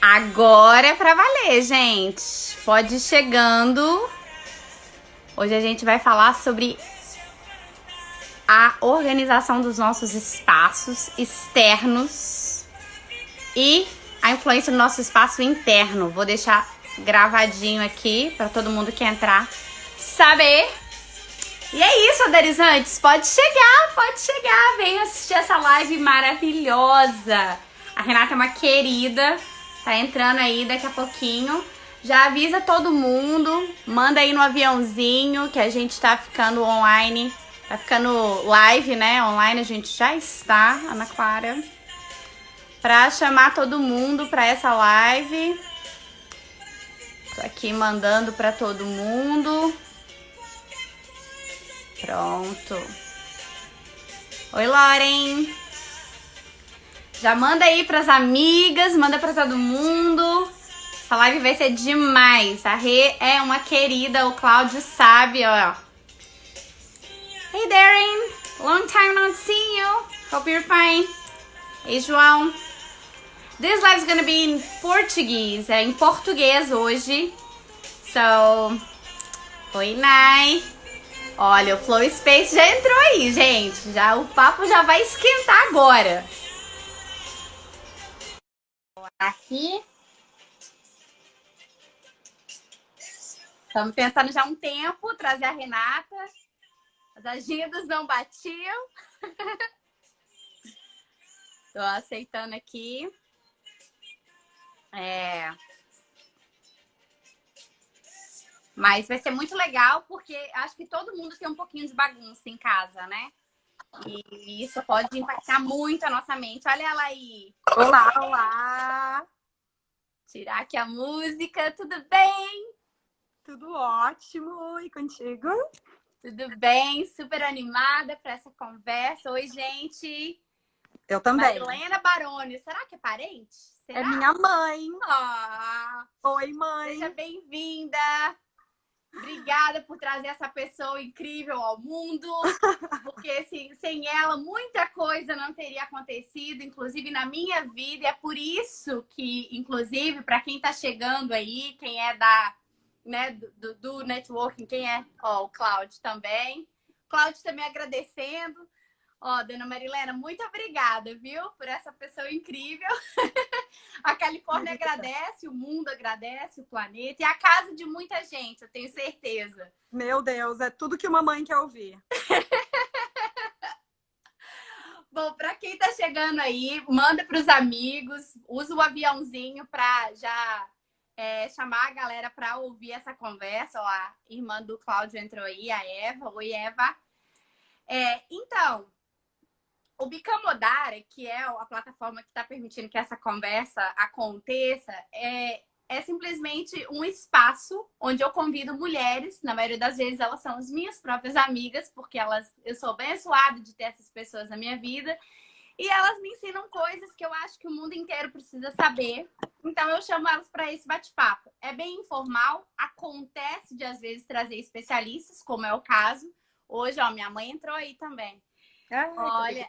Agora é pra valer, gente. Pode ir chegando. Hoje a gente vai falar sobre a organização dos nossos espaços externos e a influência do nosso espaço interno. Vou deixar gravadinho aqui pra todo mundo que entrar saber. E é isso, aderizantes. Pode chegar. Venha assistir essa live maravilhosa. A Renata é uma querida. Tá entrando aí daqui a pouquinho. Já avisa todo mundo. Manda aí no aviãozinho que a gente tá ficando online. Tá ficando live, né? Online a gente já está, Ana Clara. Pra chamar todo mundo pra essa live. Tô aqui mandando pra todo mundo. Pronto. Oi, Lauren. Já manda aí pras amigas, manda pra todo mundo. Essa live vai ser demais. A Rê é uma querida, o Cláudio sabe, ó. Hey, Darren. Long time not see you. Hope you're fine. Ei, João. This live is gonna be in Portuguese. É em português hoje. So, oi, Nai. Olha, o Flow Space já entrou aí, gente. Já, o papo já vai esquentar agora. Aqui. Estamos pensando já há um tempo trazer a Renata. As agendas não batiam. Tô aceitando aqui. Mas vai ser muito legal porque acho que todo mundo tem um pouquinho de bagunça em casa, né? E isso pode impactar muito a nossa mente. Olha ela aí. Olá, olá! Tirar aqui a música. Tudo bem? Tudo ótimo. E contigo? Tudo bem? Super animada para essa conversa. Oi, gente. Eu também. Marilena Baroni. Será que é parente? Será? É minha mãe. Ah, Oi, mãe. seja bem-vinda. Obrigada por trazer essa pessoa incrível ao mundo, porque sem ela muita coisa não teria acontecido, inclusive na minha vida. E é por isso que, inclusive, para quem está chegando aí, quem é do networking, quem é, o Cláudio também. Cláudio também agradecendo. Dona Marilena, muito obrigada, viu, por essa pessoa incrível. A Califórnia agradece, o mundo agradece, o planeta e a casa de muita gente, eu tenho certeza. Meu Deus, é tudo que uma mãe quer ouvir. Bom, para quem tá chegando aí, manda para os amigos, usa o aviãozinho para já chamar a galera para ouvir essa conversa. Ó, a irmã do Cláudio entrou aí, a Eva. Oi, Eva. Então, o Bicamodara, que é a plataforma que está permitindo que essa conversa aconteça, é simplesmente um espaço onde eu convido mulheres, na maioria das vezes elas são as minhas próprias amigas, porque eu sou abençoada de ter essas pessoas na minha vida, e elas me ensinam coisas que eu acho que o mundo inteiro precisa saber. Então eu chamo elas para esse bate-papo. É bem informal, acontece de às vezes trazer especialistas, como é o caso. Hoje, minha mãe entrou aí também. Olha,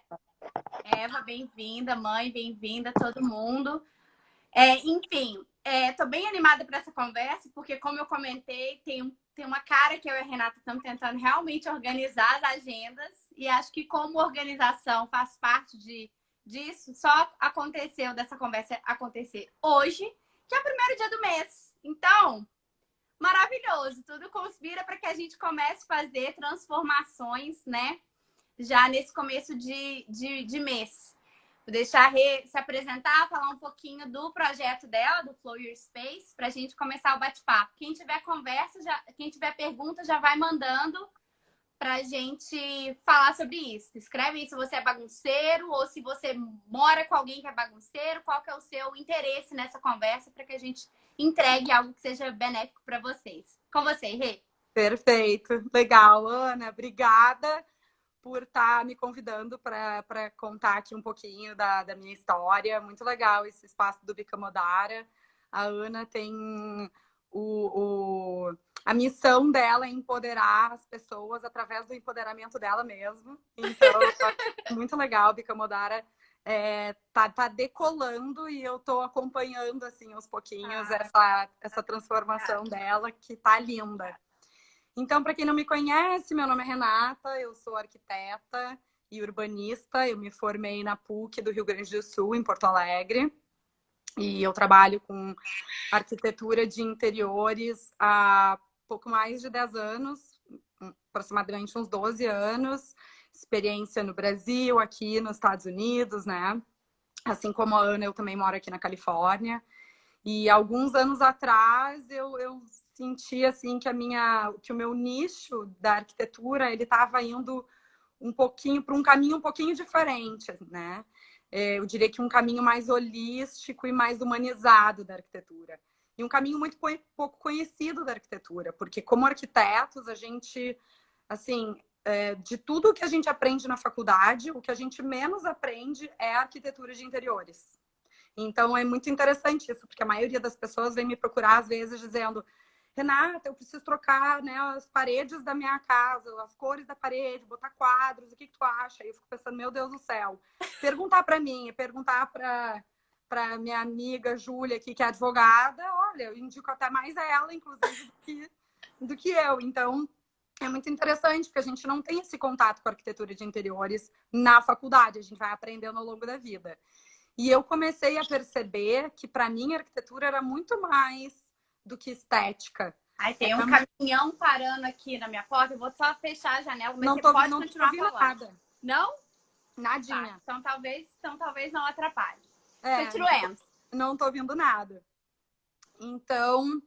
Eva, bem-vinda, mãe, bem-vinda, todo mundo. Enfim, tô bem animada para essa conversa, porque como eu comentei, tem uma cara que eu e a Renata estamos tentando realmente organizar as agendas, e acho que como organização faz parte disso, só aconteceu dessa conversa acontecer hoje, que é o primeiro dia do mês. Então, maravilhoso, tudo conspira para que a gente comece a fazer transformações, né? Já nesse começo de mês. Vou deixar a Rê se apresentar, falar um pouquinho do projeto dela, do Flow Your Space, para a gente começar o bate-papo. Quem tiver conversa, quem tiver pergunta, já vai mandando para a gente falar sobre isso. Escreve aí se você é bagunceiro ou se você mora com alguém que é bagunceiro, qual que é o seu interesse nessa conversa para que a gente entregue algo que seja benéfico para vocês. Com você, Rê. Perfeito. Legal, Ana. Obrigada por estar me convidando para contar aqui um pouquinho da minha história. Muito legal esse espaço do Bicamodara. A Ana tem a missão dela é empoderar as pessoas através do empoderamento dela mesma. Então, muito legal, Bicamodara. tá decolando e eu tô acompanhando, assim, aos pouquinhos essa transformação dela, que tá linda. Então, para quem não me conhece, meu nome é Renata, eu sou arquiteta e urbanista. Eu me formei na PUC do Rio Grande do Sul, em Porto Alegre. E eu trabalho com arquitetura de interiores há pouco mais de 10 anos, aproximadamente uns 12 anos. Experiência no Brasil, aqui nos Estados Unidos, né? Assim como a Ana, eu também moro aqui na Califórnia. E alguns anos atrás eu senti assim que o meu nicho da arquitetura ele estava indo um pouquinho para um caminho um pouquinho diferente, né? Eu diria que um caminho mais holístico e mais humanizado da arquitetura. E um caminho muito pouco conhecido da arquitetura, porque como arquitetos a gente, assim, de tudo que a gente aprende na faculdade, o que a gente menos aprende é a arquitetura de interiores. Então é muito interessante isso, porque a maioria das pessoas vem me procurar às vezes dizendo: Renata, eu preciso trocar, né, as paredes da minha casa, as cores da parede, botar quadros, o que tu acha? E eu fico pensando, meu Deus do céu. Perguntar para mim, perguntar para minha amiga Júlia aqui, que é advogada, olha, eu indico até mais a ela, inclusive, do que eu. Então, é muito interessante, porque a gente não tem esse contato com a arquitetura de interiores na faculdade, a gente vai aprendendo ao longo da vida. E eu comecei a perceber que, para mim, a arquitetura era muito mais do que estética. Aí tem um caminhão parando aqui na minha porta, eu vou só fechar a janela, mas você pode continuar falando. Nada. Não? Nadinha. Tá, então talvez não atrapalhe. Continuemos. Não tô ouvindo nada. Então,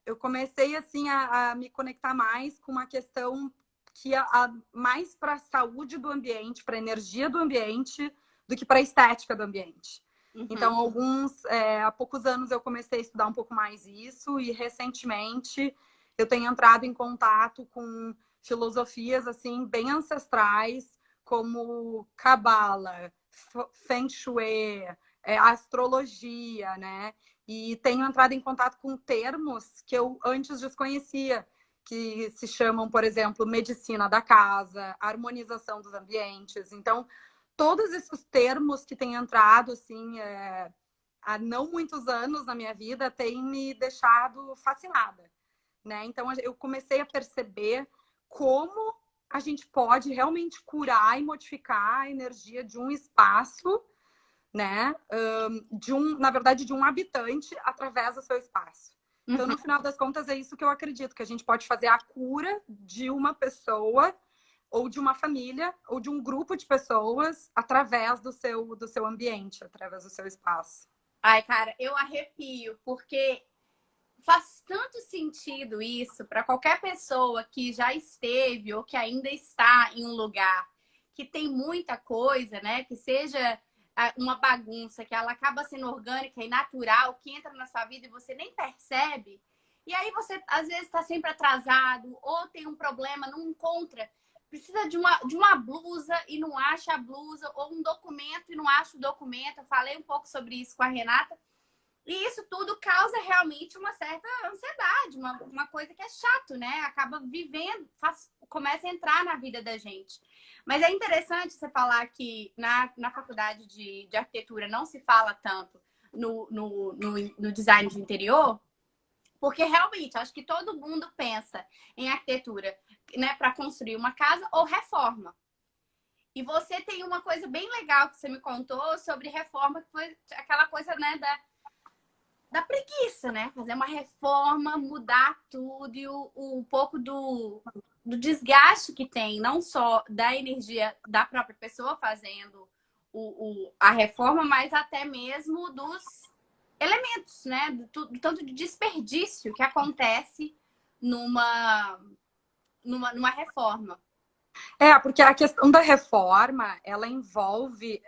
eu comecei assim a me conectar mais com uma questão que mais para a saúde do ambiente, para a energia do ambiente, do que para a estética do ambiente. Uhum. Então, há poucos anos eu comecei a estudar um pouco mais isso e recentemente eu tenho entrado em contato com filosofias assim bem ancestrais, como Cabala, Feng Shui, astrologia, né? E tenho entrado em contato com termos que eu antes desconhecia, que se chamam, por exemplo, medicina da casa, harmonização dos ambientes. Então, todos esses termos que têm entrado assim há não muitos anos na minha vida têm me deixado fascinada, né? Então eu comecei a perceber como a gente pode realmente curar e modificar a energia de um espaço, né? Na verdade, de um habitante através do seu espaço. Então, no final das contas, é isso que eu acredito, que a gente pode fazer a cura de uma pessoa ou de uma família, ou de um grupo de pessoas através do seu ambiente, através do seu espaço. Ai, cara, eu arrepio, porque faz tanto sentido isso para qualquer pessoa que já esteve ou que ainda está em um lugar que tem muita coisa, né? Que seja uma bagunça, que ela acaba sendo orgânica e natural, que entra na sua vida e você nem percebe. E aí você, às vezes, está sempre atrasado, ou tem um problema, não encontra. Precisa de uma blusa e não acha a blusa, ou um documento e não acha o documento. Eu falei um pouco sobre isso com a Renata. E isso tudo causa realmente uma certa ansiedade, uma coisa que é chato, né? Acaba vivendo, começa a entrar na vida da gente. Mas é interessante você falar que na faculdade de arquitetura não se fala tanto no design de interior, porque realmente acho que todo mundo pensa em arquitetura, né, para construir uma casa ou reforma. E você tem uma coisa bem legal que você me contou sobre reforma, que foi aquela coisa, né, da preguiça, né? Fazer uma reforma, mudar tudo e um pouco do desgaste que tem, não só da energia da própria pessoa fazendo a reforma, mas até mesmo dos elementos, né? Do tanto de desperdício que acontece numa reforma. Porque a questão da reforma, ela envolve...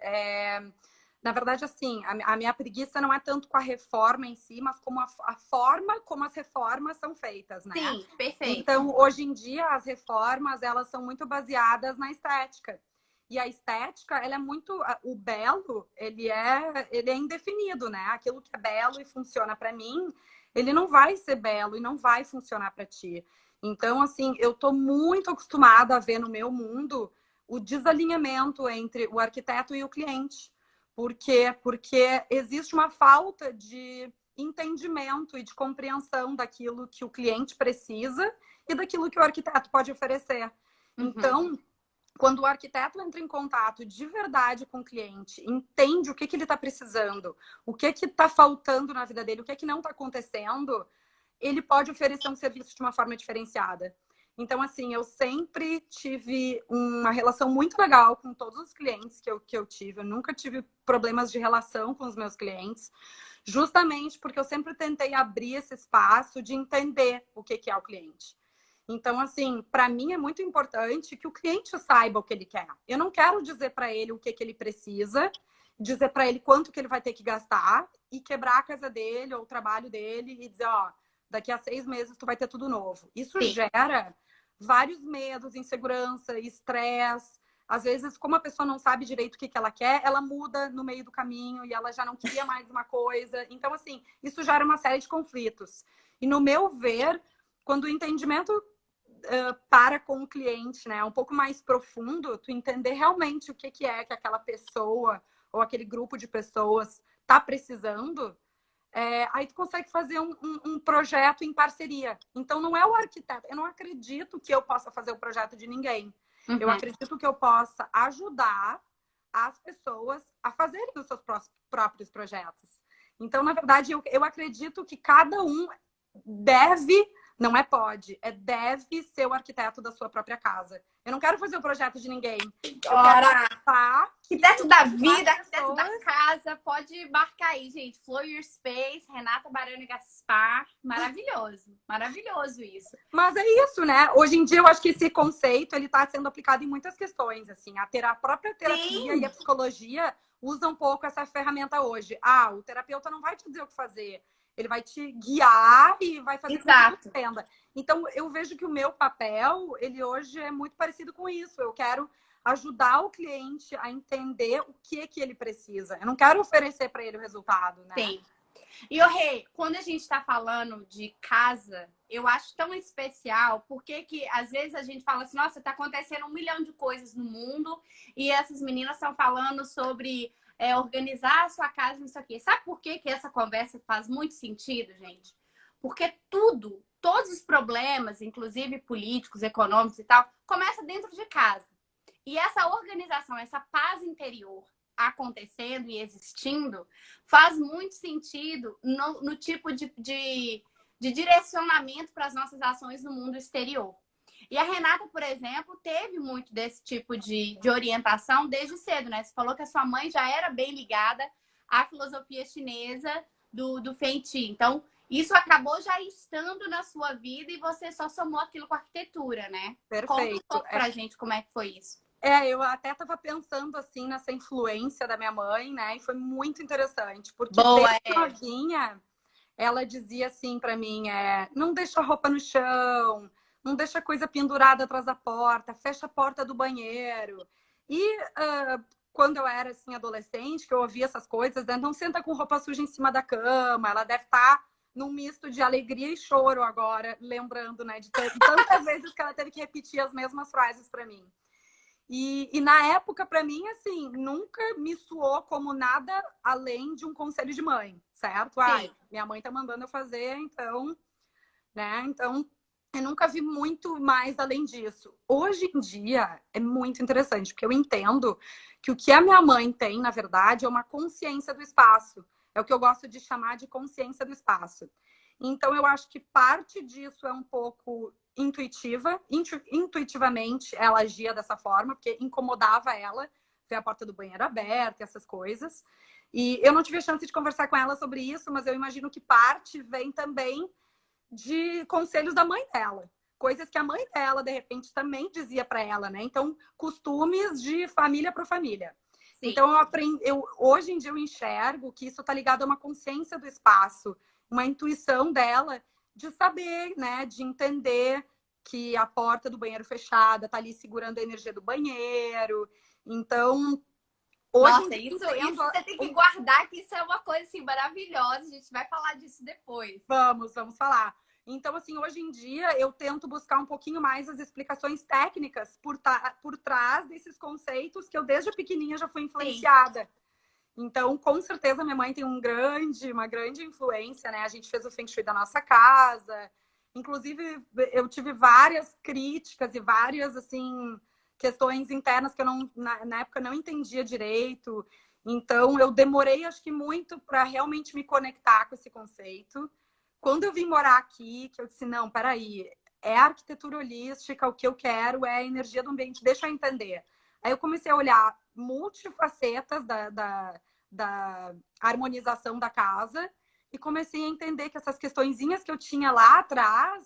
Na verdade, assim, a minha preguiça não é tanto com a reforma em si, mas como a forma como as reformas são feitas, né? Sim, perfeito. Então, hoje em dia, as reformas, elas são muito baseadas na estética. E a estética, ela é muito... O belo, ele é indefinido, né? Aquilo que é belo e funciona para mim, ele não vai ser belo e não vai funcionar para ti. Então, assim, eu tô muito acostumada a ver no meu mundo o desalinhamento entre o arquiteto e o cliente. Por quê? Porque existe uma falta de entendimento e de compreensão daquilo que o cliente precisa e daquilo que o arquiteto pode oferecer. Então, quando o arquiteto entra em contato de verdade com o cliente, entende o que ele está precisando, o que está faltando na vida dele, o que não está acontecendo, ele pode oferecer um serviço de uma forma diferenciada. Então, assim, eu sempre tive uma relação muito legal com todos os clientes que eu tive. Eu nunca tive problemas de relação com os meus clientes, justamente porque eu sempre tentei abrir esse espaço de entender o que é o cliente. Então, assim, para mim é muito importante que o cliente saiba o que ele quer. Eu não quero dizer para ele o que ele precisa, dizer para ele quanto que ele vai ter que gastar e quebrar a casa dele ou o trabalho dele e dizer, ó, daqui a 6 meses tu vai ter tudo novo. Isso gera vários medos, insegurança, estresse. Às vezes, como a pessoa não sabe direito o que ela quer, ela muda no meio do caminho e ela já não queria mais uma coisa. Então, assim, isso gera uma série de conflitos. E no meu ver, quando o entendimento para com o cliente, né, um pouco mais profundo, tu entender realmente o que é que aquela pessoa ou aquele grupo de pessoas está precisando, aí tu consegue fazer um projeto em parceria. Então, não é o arquiteto. Eu não acredito que eu possa fazer o projeto de ninguém. Eu acredito que eu possa ajudar as pessoas a fazerem os seus próprios projetos. Então, na verdade, eu acredito que cada um deve, não é pode, deve ser o arquiteto da sua própria casa. Eu não quero fazer o projeto de ninguém. Arquiteto da vida, arquiteto da casa, pode marcar aí, gente. Flow Your Space, Renata Barano Gaspar. Maravilhoso, maravilhoso isso. Mas é isso, né? Hoje em dia eu acho que esse conceito ele está sendo aplicado em muitas questões, assim. A própria terapia e a psicologia usam um pouco essa ferramenta hoje. O terapeuta não vai te dizer o que fazer. Ele vai te guiar e vai fazer com que você entenda. Então, eu vejo que o meu papel, ele hoje é muito parecido com isso. Eu quero ajudar o cliente a entender o que ele precisa. Eu não quero oferecer para ele o resultado, né? Sim. E, Rê, quando a gente está falando de casa, eu acho tão especial, porque que às vezes a gente fala assim, nossa, tá acontecendo 1 milhão de coisas no mundo e essas meninas estão falando sobre organizar a sua casa, isso aqui. Sabe por que essa conversa faz muito sentido, gente? Porque todos os problemas, inclusive políticos, econômicos e tal, começa dentro de casa. E essa organização, essa paz interior acontecendo e existindo, faz muito sentido no tipo de direcionamento para as nossas ações no mundo exterior. E a Renata, por exemplo, teve muito desse tipo de orientação desde cedo, né? Você falou que a sua mãe já era bem ligada à filosofia chinesa do Feng Shui. Então, isso acabou já estando na sua vida e você só somou aquilo com a arquitetura, né? Perfeito. Conta um pouco pra gente como é que foi isso. Eu até estava pensando assim nessa influência da minha mãe, né? E foi muito interessante, porque desde novinha ela dizia assim para mim, não deixa a roupa no chão, não deixa coisa pendurada atrás da porta, fecha a porta do banheiro. E quando eu era assim adolescente, que eu ouvia essas coisas, né? Não senta com roupa suja em cima da cama. Ela deve estar num misto de alegria e choro agora, lembrando, né, de tantas vezes que ela teve que repetir as mesmas frases para mim. E na época, para mim, assim, nunca me soou como nada além de um conselho de mãe, certo? Minha mãe tá mandando eu fazer, então, né? Então, eu nunca vi muito mais além disso. Hoje em dia, é muito interessante, porque eu entendo que o que a minha mãe tem, na verdade, é uma consciência do espaço. É o que eu gosto de chamar de consciência do espaço. Então, eu acho que parte disso é um pouco intuitivamente ela agia dessa forma, porque incomodava ela ver a porta do banheiro aberta, essas coisas. E eu não tive a chance de conversar com ela sobre isso, mas eu imagino que parte vem também de conselhos da mãe dela. Coisas que a mãe dela, de repente, também dizia para ela, né? Então, costumes de família para família. Sim. Então, hoje em dia eu enxergo que isso está ligado a uma consciência do espaço, uma intuição dela de saber, né? De entender que a porta do banheiro fechada está ali segurando a energia do banheiro. Então, hoje nossa, isso você tem que guardar, que isso é uma coisa assim maravilhosa. A gente vai falar disso depois. Vamos falar. Então, assim, hoje em dia eu tento buscar um pouquinho mais as explicações técnicas por trás desses conceitos que eu desde pequenininha já fui influenciada. Sim. Então, com certeza, minha mãe tem uma grande influência, né? A gente fez o Feng Shui da nossa casa. Inclusive, eu tive várias críticas e várias, assim, questões internas que eu não, na época não entendia direito. Então, eu demorei, acho que muito para realmente me conectar com esse conceito. Quando eu vim morar aqui, que eu disse, não, peraí, é arquitetura holística, o que eu quero é a energia do ambiente, deixa eu entender. Aí eu comecei a olhar multifacetas da harmonização da casa e comecei a entender que essas questõezinhas que eu tinha lá atrás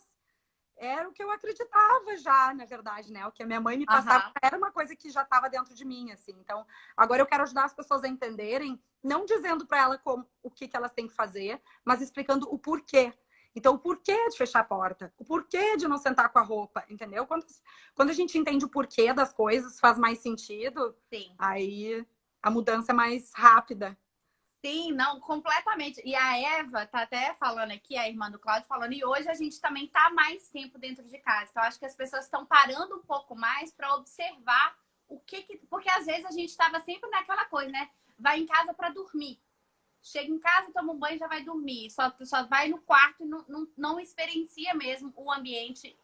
era o que eu acreditava já, na verdade, né? O que a minha mãe me passava era uma coisa que já estava dentro de mim, assim. Então, agora eu quero ajudar as pessoas a entenderem, não dizendo para elas o que elas têm que fazer, mas explicando o porquê. Então, o porquê de fechar a porta, o porquê de não sentar com a roupa, entendeu? Quando a gente entende o porquê das coisas, faz mais sentido, sim, aí a mudança é mais rápida. Sim, não, completamente. E a Eva tá até falando aqui, a irmã do Cláudio falando, e hoje a gente também tá mais tempo dentro de casa. Então, acho que as pessoas estão parando um pouco mais para observar o que. Porque às vezes a gente estava sempre naquela coisa, né? Vai em casa para dormir. Chega em casa, toma um banho e já vai dormir. Só vai no quarto e não experiencia mesmo o ambiente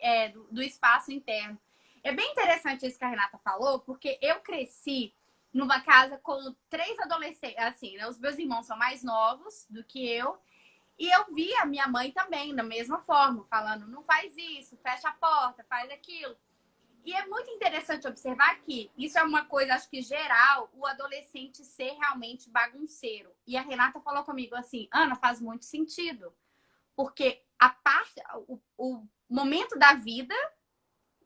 do espaço interno. É bem interessante isso que a Renata falou, porque eu cresci numa casa com 3 adolescentes, assim, né? Os meus irmãos são mais novos do que eu. E eu vi a minha mãe também, da mesma forma, falando, não faz isso, fecha a porta, faz aquilo. E é muito interessante observar que isso é uma coisa, acho que geral, o adolescente ser realmente bagunceiro. E a Renata falou comigo assim, Ana, faz muito sentido. Porque o momento da vida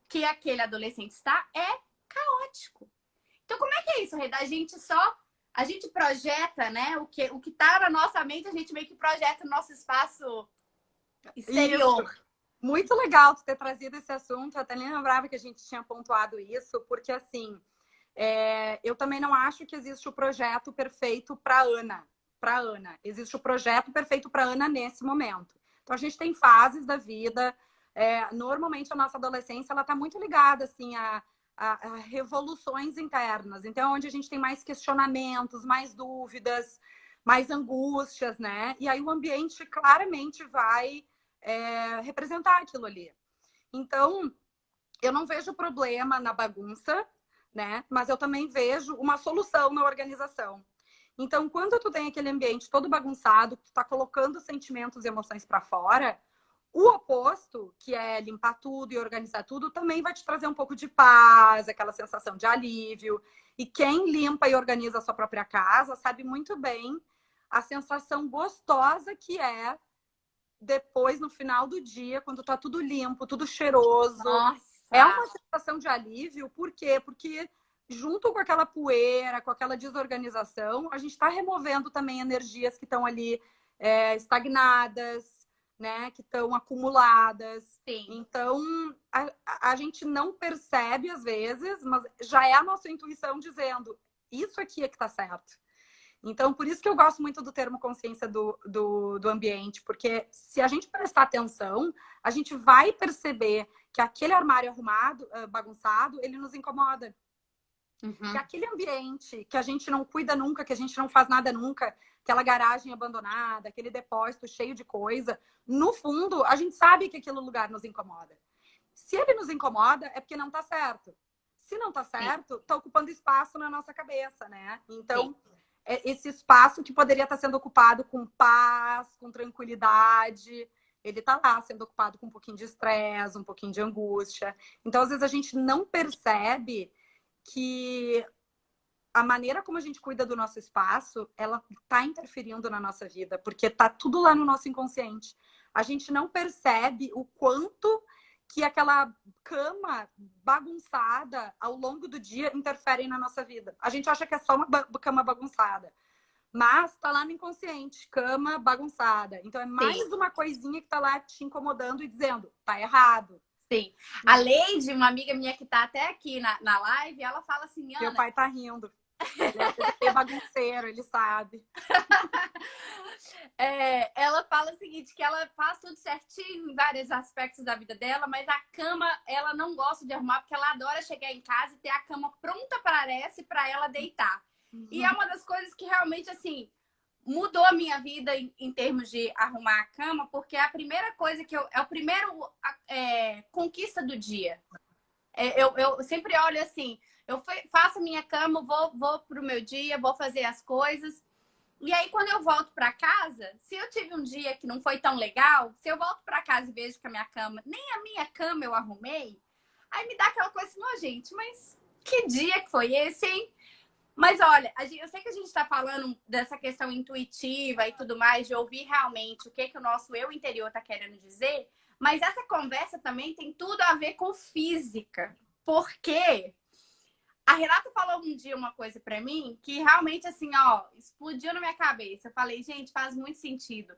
que aquele adolescente está é caótico. Então, como é que é isso, Reda? A gente projeta, né? O que tá na nossa mente, a gente meio que projeta no nosso espaço exterior. Isso. Muito legal tu ter trazido esse assunto. Eu até nem lembrava que a gente tinha pontuado isso, porque assim, eu também não acho que existe o projeto perfeito para Ana. Para Ana, existe o projeto perfeito para Ana nesse momento. Então a gente tem fases da vida. Normalmente a nossa adolescência ela está muito ligada assim a revoluções internas. Então, onde a gente tem mais questionamentos, mais dúvidas, mais angústias, né? E aí o ambiente claramente vai representar aquilo ali. Então, eu não vejo problema na bagunça, né? Mas eu também vejo uma solução na organização. Então, quando tu tem aquele ambiente todo bagunçado, tu tá colocando sentimentos e emoções para fora, o oposto, que é limpar tudo e organizar tudo, também vai te trazer um pouco de paz, aquela sensação de alívio. E quem limpa e organiza a sua própria casa sabe muito bem a sensação gostosa que é depois, no final do dia, quando tá tudo limpo, tudo cheiroso. Nossa. É uma sensação de alívio. Por quê? Porque junto com aquela poeira, com aquela desorganização, a gente está removendo também energias que estão ali estagnadas, né? Que estão acumuladas. Sim. Então, a gente não percebe às vezes, mas já é a nossa intuição dizendo isso aqui é que tá certo. Então, por isso que eu gosto muito do termo consciência do ambiente, porque se a gente prestar atenção, a gente vai perceber que aquele armário arrumado, bagunçado, ele nos incomoda. Uhum. Que aquele ambiente que a gente não cuida nunca, que a gente não faz nada nunca, aquela garagem abandonada, aquele depósito cheio de coisa, no fundo, a gente sabe que aquele lugar nos incomoda. Se ele nos incomoda, é porque não tá certo. Se não tá certo, tá ocupando espaço na nossa cabeça, né? Então, esse espaço que poderia estar sendo ocupado com paz, com tranquilidade, ele tá lá sendo ocupado com um pouquinho de estresse, um pouquinho de angústia. Então, às vezes, a gente não percebe que a maneira como a gente cuida do nosso espaço, ela tá interferindo na nossa vida, porque tá tudo lá no nosso inconsciente. A gente não percebe o quanto que aquela cama bagunçada ao longo do dia interfere na nossa vida. A gente acha que é só uma cama bagunçada, mas tá lá no inconsciente, cama bagunçada. Então é mais uma coisinha que tá lá te incomodando e dizendo, tá errado. Sim. A Leide, uma amiga minha que tá até aqui na live, ela fala assim, Ana... Meu pai tá rindo. Ele é meio bagunceiro, ele sabe. Ela fala o seguinte, que ela faz tudo certinho em vários aspectos da vida dela, mas a cama ela não gosta de arrumar, porque ela adora chegar em casa e ter a cama pronta para ela deitar. E é uma das coisas que realmente, assim, mudou a minha vida em termos de arrumar a cama, porque é a primeira coisa que é o primeiro conquista do dia. Eu sempre olho assim, eu faço a minha cama, vou pro meu dia, vou fazer as coisas. E aí, quando eu volto para casa, se eu tive um dia que não foi tão legal, se eu volto para casa e vejo que a minha cama, nem a minha cama eu arrumei, aí me dá aquela coisa assim, ó, gente, mas que dia que foi esse, hein? Mas olha, eu sei que a gente está falando dessa questão intuitiva e tudo mais, de ouvir realmente o que o nosso eu interior está querendo dizer, mas essa conversa também tem tudo a ver com física. Porque a Renata falou um dia uma coisa para mim que realmente, assim, ó, explodiu na minha cabeça. Eu falei, gente, faz muito sentido.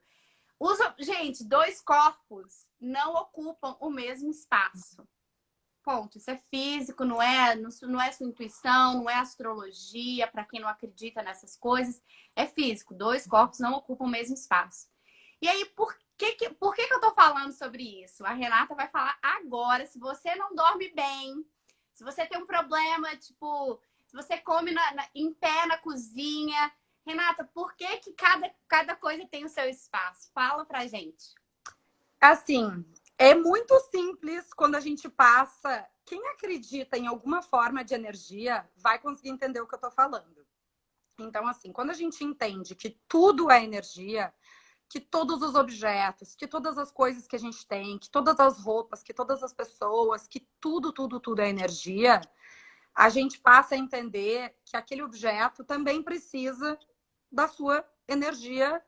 Gente, dois corpos não ocupam o mesmo espaço. Ponto. Isso é físico, não é sua intuição, não é astrologia, para quem não acredita nessas coisas. É físico. Dois corpos não ocupam o mesmo espaço. E aí, por que eu tô falando sobre isso? A Renata vai falar agora. Se você não dorme bem, se você tem um problema, tipo, se você come em pé na cozinha. Renata, por que cada coisa tem o seu espaço? Fala pra gente. Assim, é muito simples quando a gente passa. Quem acredita em alguma forma de energia vai conseguir entender o que eu tô falando. Então, assim, quando a gente entende que tudo é energia, que todos os objetos, que todas as coisas que a gente tem, que todas as roupas, que todas as pessoas, que tudo é energia, a gente passa a entender que aquele objeto também precisa da sua energia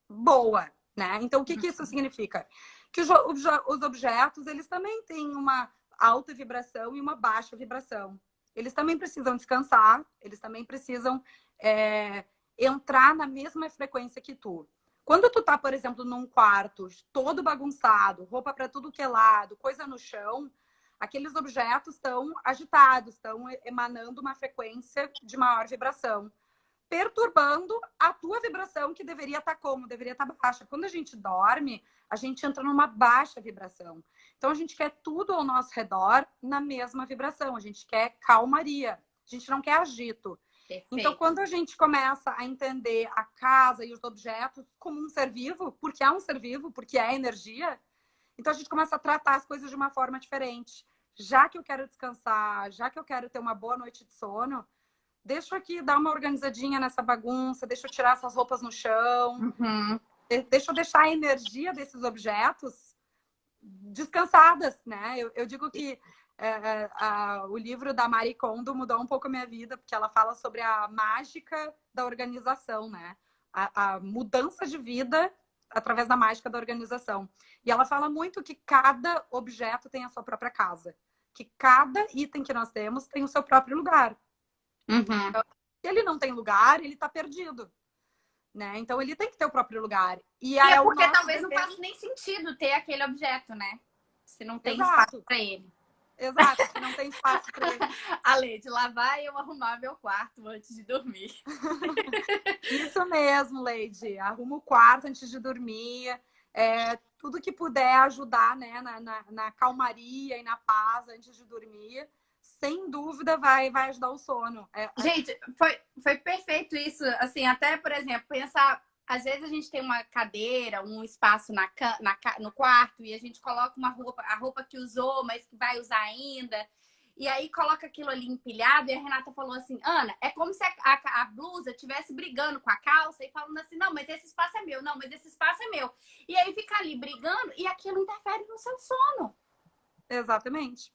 boa, né? Então, o que isso significa? Que os objetos, eles também têm uma alta vibração e uma baixa vibração. Eles também precisam descansar, eles também precisam entrar na mesma frequência que tu. Quando tu tá, por exemplo, num quarto todo bagunçado, roupa para tudo que é lado, coisa no chão, aqueles objetos estão agitados, estão emanando uma frequência de maior vibração, perturbando a tua vibração, que deveria estar como? Deveria estar baixa. Quando a gente dorme, a gente entra numa baixa vibração. Então, a gente quer tudo ao nosso redor na mesma vibração. A gente quer calmaria. A gente não quer agito. Perfeito. Então, quando a gente começa a entender a casa e os objetos como um ser vivo, porque é um ser vivo, porque é energia, então a gente começa a tratar as coisas de uma forma diferente. Já que eu quero descansar, já que eu quero ter uma boa noite de sono, deixa eu aqui dar uma organizadinha nessa bagunça, deixa eu tirar essas roupas no chão, deixa eu deixar a energia desses objetos descansadas, né? Eu digo que o livro da Marie Kondo mudou um pouco a minha vida, porque ela fala sobre a mágica da organização, né? A mudança de vida através da mágica da organização. E ela fala muito que cada objeto tem a sua própria casa, que cada item que nós temos tem o seu próprio lugar. Então, se ele não tem lugar, ele está perdido, né? Então ele tem que ter o próprio lugar. E é porque talvez não faça nem sentido ter aquele objeto, né? Se não tem espaço para ele. Exato, se não tem espaço para ele. Leide, lá vai eu arrumar meu quarto antes de dormir. Isso mesmo, Leide. Arruma o quarto antes de dormir. Tudo que puder ajudar, né, na calmaria e na paz antes de dormir, sem dúvida vai ajudar o sono. Gente, foi perfeito isso. Assim, até, por exemplo, pensar... Às vezes a gente tem uma cadeira, um espaço no quarto e a gente coloca a roupa que usou, mas que vai usar ainda. E aí coloca aquilo ali empilhado e a Renata falou assim, Ana, é como se a blusa estivesse brigando com a calça e falando assim, não, mas esse espaço é meu, não, mas esse espaço é meu. E aí fica ali brigando e aquilo interfere no seu sono. Exatamente.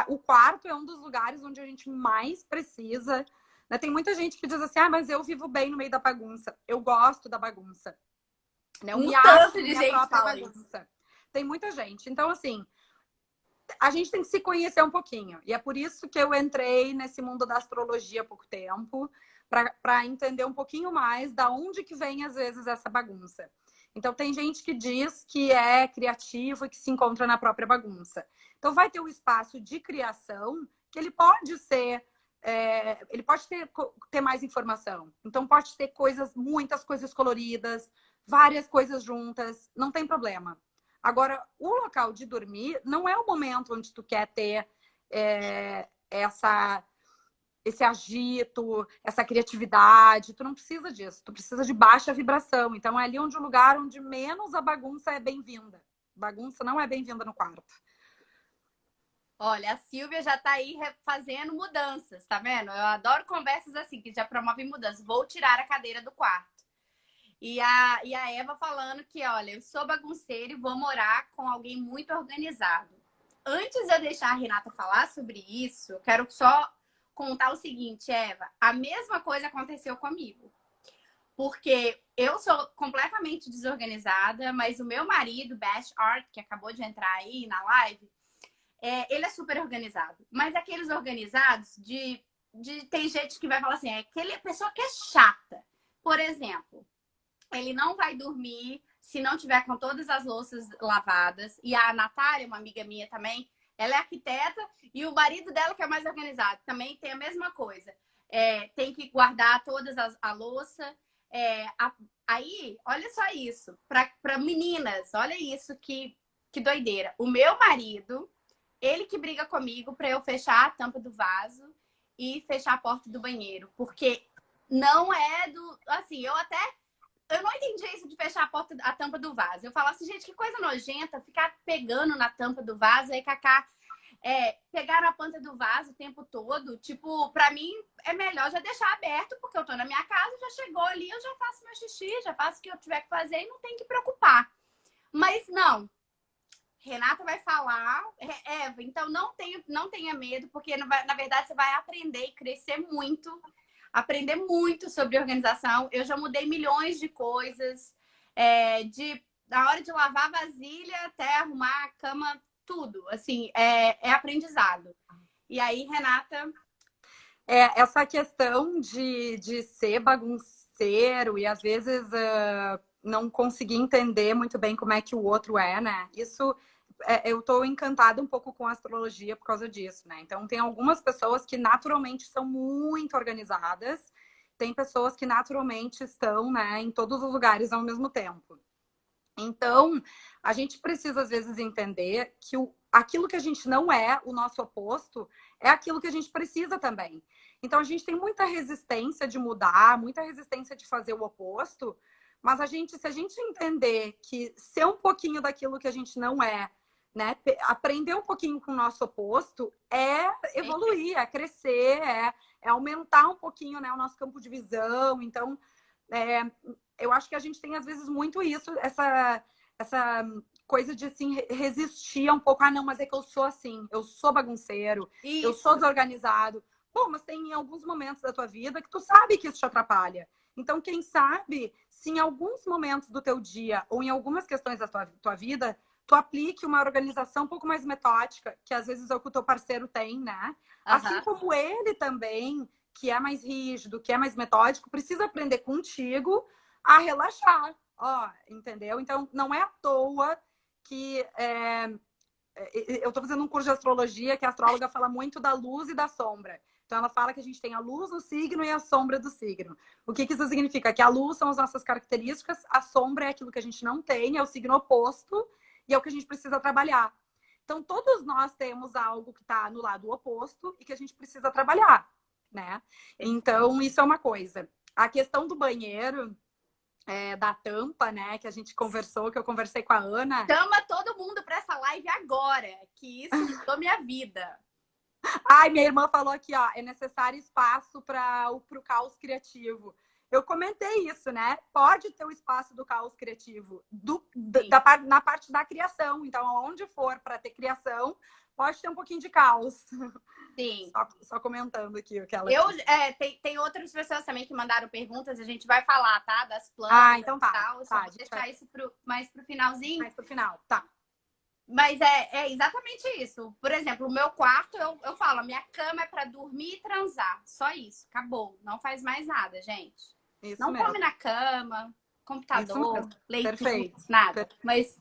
O quarto é um dos lugares onde a gente mais precisa. Tem muita gente que diz assim, mas eu vivo bem no meio da bagunça. Eu gosto da bagunça. Né? Um tanto de gente fala bagunça. Isso. Tem muita gente. Então, assim, a gente tem que se conhecer um pouquinho. E é por isso que eu entrei nesse mundo da astrologia há pouco tempo, para entender um pouquinho mais da onde que vem, às vezes, essa bagunça. Então, tem gente que diz que é criativo e que se encontra na própria bagunça. Então, vai ter um espaço de criação que ele pode ser ele pode ter mais informação. Então, pode ter muitas coisas coloridas, várias coisas juntas, não tem problema. Agora, o local de dormir não é o momento onde tu quer ter esse agito, essa criatividade. Tu não precisa disso. Tu precisa de baixa vibração. Então, é ali onde o lugar onde menos a bagunça é bem-vinda. Bagunça não é bem-vinda no quarto. Olha, a Silvia já tá aí fazendo mudanças, tá vendo? Eu adoro conversas assim, que já promovem mudanças. Vou tirar a cadeira do quarto. E a Eva falando que, olha, eu sou bagunceira e vou morar com alguém muito organizado. Antes de eu deixar a Renata falar sobre isso, eu quero só contar o seguinte, Eva. A mesma coisa aconteceu comigo. Porque eu sou completamente desorganizada, mas o meu marido, Bash Art, que acabou de entrar aí na live, ele é super organizado. Mas aqueles organizados tem gente que vai falar assim, aquela pessoa que é chata. Por exemplo, ele não vai dormir se não tiver com todas as louças lavadas. E a Natália, uma amiga minha também, ela é arquiteta e o marido dela, que é mais organizado, também tem a mesma coisa. Tem que guardar todas a louça. Aí, olha só isso. Para meninas, olha isso que doideira. O meu marido, ele que briga comigo para eu fechar a tampa do vaso e fechar a porta do banheiro. Porque não é do... Assim, eu não entendi isso de fechar a tampa do vaso. Eu falo assim, gente, que coisa nojenta ficar pegando na tampa do vaso. Aí, Cacá, pegar na ponta do vaso o tempo todo. Tipo, pra mim, é melhor já deixar aberto, porque eu tô na minha casa, já chegou ali, eu já faço meu xixi, já faço o que eu tiver que fazer e não tem que preocupar. Mas não. Renata vai falar, Eva, então não tenha medo, porque na verdade você vai aprender e crescer muito, aprender muito sobre organização. Eu já mudei milhões de coisas, da hora de lavar a vasilha até arrumar a cama, tudo. Assim, é aprendizado. E aí, Renata? Essa questão de ser bagunceiro e às vezes não conseguir entender muito bem como é que o outro né? Isso... eu estou encantada um pouco com a astrologia por causa disso, né? Então, tem algumas pessoas que naturalmente são muito organizadas, tem pessoas que naturalmente estão, né, em todos os lugares ao mesmo tempo. Então, a gente precisa, às vezes, entender que aquilo que a gente não é, o nosso oposto, é aquilo que a gente precisa também. Então, a gente tem muita resistência de mudar, muita resistência de fazer o oposto, mas se a gente entender que ser um pouquinho daquilo que a gente não né? Aprender um pouquinho com o nosso oposto evoluir, crescer, aumentar um pouquinho, né, o nosso campo de visão. Então, eu acho que a gente tem, às vezes, muito isso, essa coisa de, assim, resistir um pouco. Não, mas é que eu sou assim, eu sou bagunceiro, isso. Eu sou desorganizado. Bom, mas tem alguns momentos da tua vida que tu sabe que isso te atrapalha. Então, quem sabe, se em alguns momentos do teu dia ou em algumas questões da tua vida, tu aplique uma organização um pouco mais metódica, que às vezes é o que o teu parceiro tem, né? Uhum. Assim como ele também, que é mais rígido, que é mais metódico, precisa aprender contigo a relaxar, entendeu? Então, não é à toa que... eu estou fazendo um curso de astrologia que a astróloga fala muito da luz e da sombra. Então, ela fala que a gente tem a luz no signo e a sombra do signo. O que isso significa? Que a luz são as nossas características, a sombra é aquilo que a gente não tem, é o signo oposto, e é o que a gente precisa trabalhar. Então, todos nós temos algo que está no lado oposto e que a gente precisa trabalhar, né? Então, isso é uma coisa. A questão do banheiro, da tampa, né? Que a gente conversou, que eu conversei com a Ana. Chama todo mundo para essa live agora, que isso mudou minha vida. Ai, minha irmã falou aqui, é necessário espaço para o caos criativo. Eu comentei isso, né? Pode ter o espaço do caos criativo na parte da criação. Então, onde for para ter criação, pode ter um pouquinho de caos. Sim. Só comentando aqui o que ela tem outras pessoas também que mandaram perguntas, a gente vai falar, tá? Das plantas então tá. e tal. Só vou deixar isso mais pro finalzinho. Mais pro final, tá. Mas é exatamente isso. Por exemplo, o meu quarto, eu falo, a minha cama é para dormir e transar. Só isso, acabou. Não faz mais nada, gente. Isso não mesmo. come na cama, computador, leitura, perfeito. nada. Mas,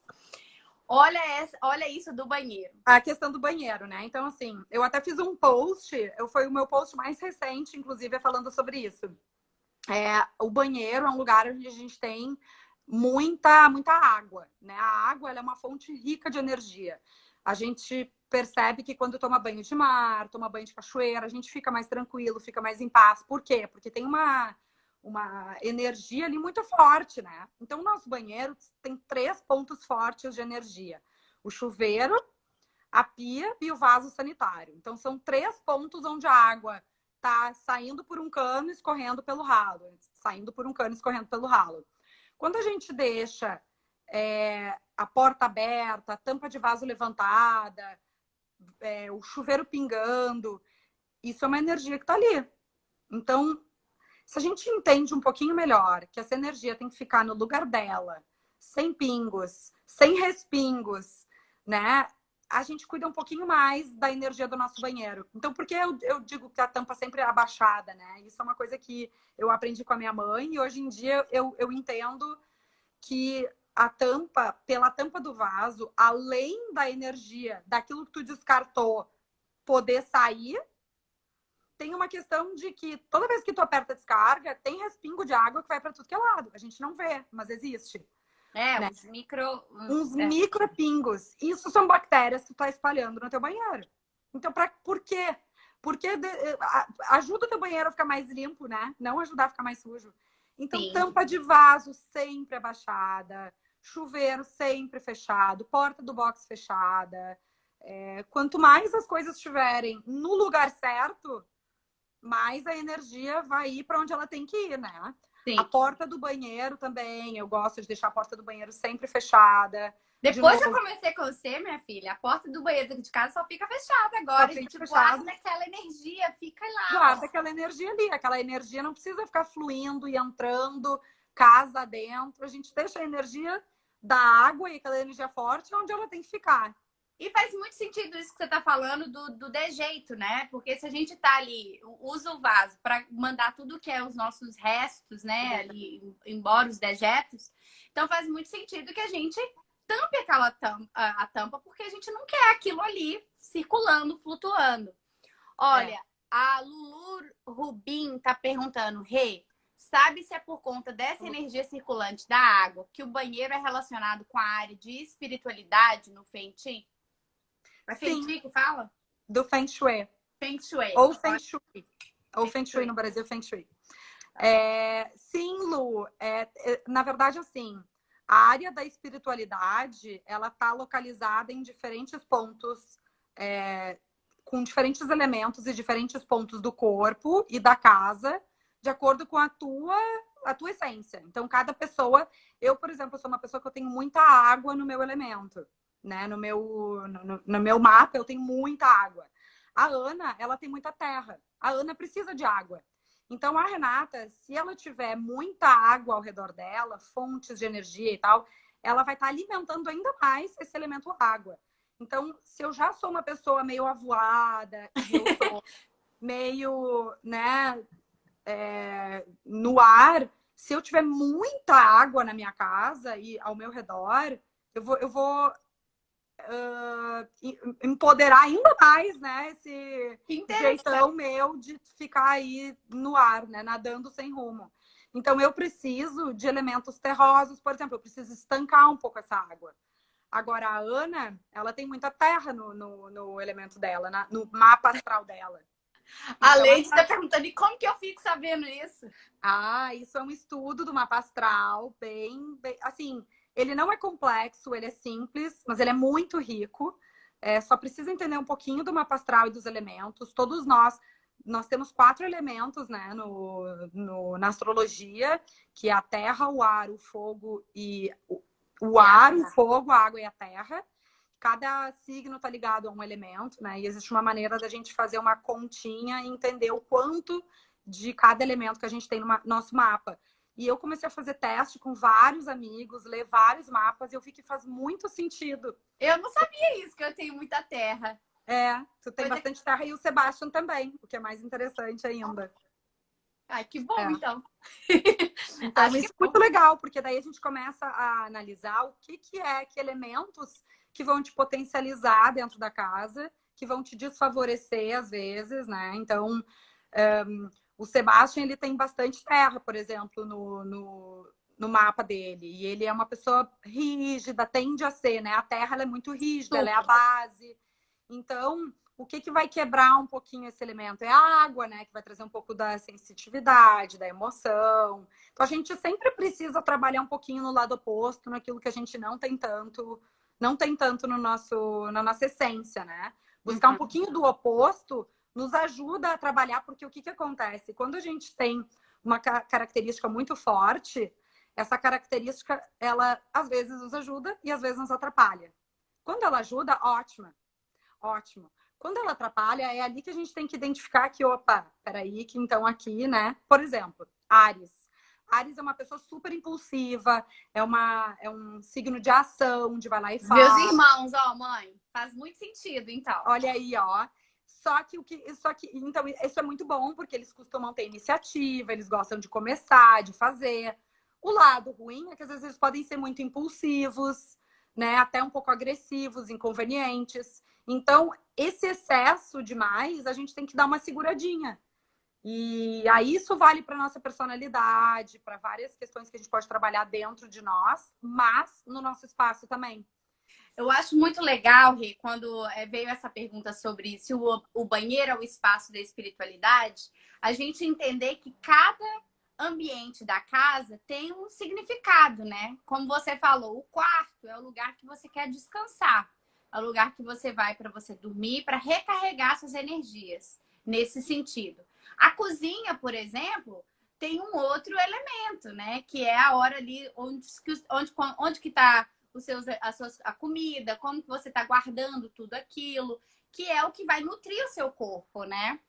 Olha isso do banheiro. A questão do banheiro, né? Então, assim, eu até fiz um post, foi o meu post mais recente, inclusive, falando sobre isso. O banheiro é um lugar onde a gente tem muita água, né? A água, ela é uma fonte rica de energia. A gente percebe que quando toma banho de mar, toma banho de cachoeira, a gente fica mais tranquilo, fica mais em paz. Por quê? Porque tem uma energia ali muito forte, né? Então, o nosso banheiro tem 3 pontos fortes de energia: o chuveiro, a pia e o vaso sanitário. Então, são 3 pontos onde a água tá saindo por um cano, escorrendo pelo ralo. Saindo por um cano, escorrendo pelo ralo. Quando a gente deixa a porta aberta, a tampa de vaso levantada, o chuveiro pingando, isso é uma energia que tá ali. Então, se a gente entende um pouquinho melhor que essa energia tem que ficar no lugar dela, sem pingos, sem respingos, né? A gente cuida um pouquinho mais da energia do nosso banheiro. Então, por que eu digo que a tampa sempre é abaixada, né? Isso é uma coisa que eu aprendi com a minha mãe e hoje em dia eu entendo que a tampa, pela tampa do vaso, além da energia, daquilo que tu descartou, poder sair, tem uma questão de que toda vez que tu aperta a descarga, tem respingo de água que vai para tudo que é lado. A gente não vê, mas existe. Né? Uns micro pingos. Isso são bactérias que tu tá espalhando no teu banheiro. Então, por quê? Porque ajuda o teu banheiro a ficar mais limpo, né? Não ajudar a ficar mais sujo. Então, sim, tampa de vaso sempre abaixada, chuveiro sempre fechado, porta do box fechada. Quanto mais as coisas estiverem no lugar certo, mais a energia vai ir para onde ela tem que ir, né? Sim. A porta do banheiro também, eu gosto de deixar a porta do banheiro sempre fechada. Depois que eu comecei com você, minha filha, a porta do banheiro de casa só fica fechada agora. A gente guarda aquela energia, fica lá. Guarda aquela energia ali. Aquela energia não precisa ficar fluindo e entrando casa dentro. A gente deixa a energia da água e aquela energia forte onde ela tem que ficar. E faz muito sentido isso que você tá falando do dejeito, né? Porque se a gente tá ali, usa o vaso para mandar tudo que é os nossos restos, né? Ali, embora os dejetos. Então faz muito sentido que a gente tampe a tampa, porque a gente não quer aquilo ali circulando, flutuando. Olha, a Lulu Rubim tá perguntando, Rê, sabe se é por conta dessa energia circulante da água que o banheiro é relacionado com a área de espiritualidade no Feng Shui? É Feng Shui que fala? Do Feng Shui. Feng Shui. Ou Feng Shui. Ou Feng Shui no Brasil, Feng Shui. Sim, Lu. Na verdade, assim, a área da espiritualidade, ela tá localizada em diferentes pontos, com diferentes elementos e diferentes pontos do corpo e da casa, de acordo com a tua essência. Então, cada pessoa... Eu, por exemplo, sou uma pessoa que eu tenho muita água no meu elemento. Né? No meu mapa, eu tenho muita água. A Ana, ela tem muita terra. A Ana precisa de água. Então, a Renata, se ela tiver muita água ao redor dela, fontes de energia e tal, ela vai estar alimentando ainda mais esse elemento água. Então, se eu já sou uma pessoa meio avoada, eu sou meio, né, no ar, se eu tiver muita água na minha casa e ao meu redor, eu vou empoderar ainda mais, né, esse jeitão meu de ficar aí no ar, né, nadando sem rumo. Então, eu preciso de elementos terrosos, por exemplo, eu preciso estancar um pouco essa água. Agora, a Ana, ela tem muita terra no elemento dela, no mapa astral dela. Então, a Leide está perguntando, e como que eu fico sabendo isso? Isso é um estudo do mapa astral, bem assim... Ele não é complexo, ele é simples, mas ele é muito rico. Só precisa entender um pouquinho do mapa astral e dos elementos. Todos nós temos 4 elementos, né, na astrologia, que é a terra, o ar, o fogo e o ar, o fogo, a água e a terra. Cada signo está ligado a um elemento, né? E existe uma maneira da gente fazer uma continha e entender o quanto de cada elemento que a gente tem no nosso mapa. E eu comecei a fazer teste com vários amigos, ler vários mapas, e eu vi que faz muito sentido. Eu não sabia isso, que eu tenho muita terra. Tu tem bastante terra, e o Sebastian também, o que é mais interessante ainda. Ai, que bom, É. então. Então, Acho que isso é muito legal, porque daí a gente começa a analisar o que é que elementos que vão te potencializar dentro da casa, que vão te desfavorecer às vezes, né? Então, o Sebastian, ele tem bastante terra, por exemplo, no mapa dele. E ele é uma pessoa rígida, tende a ser, né? A terra, ela é muito rígida, ela é a base. Então, o que vai quebrar um pouquinho esse elemento? É a água, né? Que vai trazer um pouco da sensitividade, da emoção. Então, a gente sempre precisa trabalhar um pouquinho no lado oposto, naquilo que a gente não tem tanto no na nossa essência, né? Buscar um pouquinho do oposto nos ajuda a trabalhar, porque o que acontece? Quando a gente tem uma característica muito forte, essa característica, ela às vezes nos ajuda e às vezes nos atrapalha. Quando ela ajuda, ótima, ótimo. Quando ela atrapalha, é ali que a gente tem que identificar que, opa, peraí, que então aqui, né? Por exemplo, Áries. Áries é uma pessoa super impulsiva, é um signo de ação, de vai lá e meus fala. irmãos, ó, mãe, faz muito sentido, então. Olha aí, ó. Então, isso é muito bom, porque eles costumam ter iniciativa, eles gostam de começar, de fazer. O lado ruim é que às vezes eles podem ser muito impulsivos, né? Até um pouco agressivos, inconvenientes. Então, esse excesso demais, a gente tem que dar uma seguradinha. E aí isso vale para nossa personalidade, para várias questões que a gente pode trabalhar dentro de nós, mas no nosso espaço também. Eu acho muito legal, Rê, quando veio essa pergunta sobre se o banheiro é o espaço da espiritualidade, a gente entender que cada ambiente da casa tem um significado, né? Como você falou, o quarto é o lugar que você quer descansar, é o lugar que você vai para você dormir, para recarregar suas energias, nesse sentido. A cozinha, por exemplo, tem um outro elemento, né? Que é a hora ali onde que está a comida, como que você está guardando tudo aquilo, que é o que vai nutrir o seu corpo, né?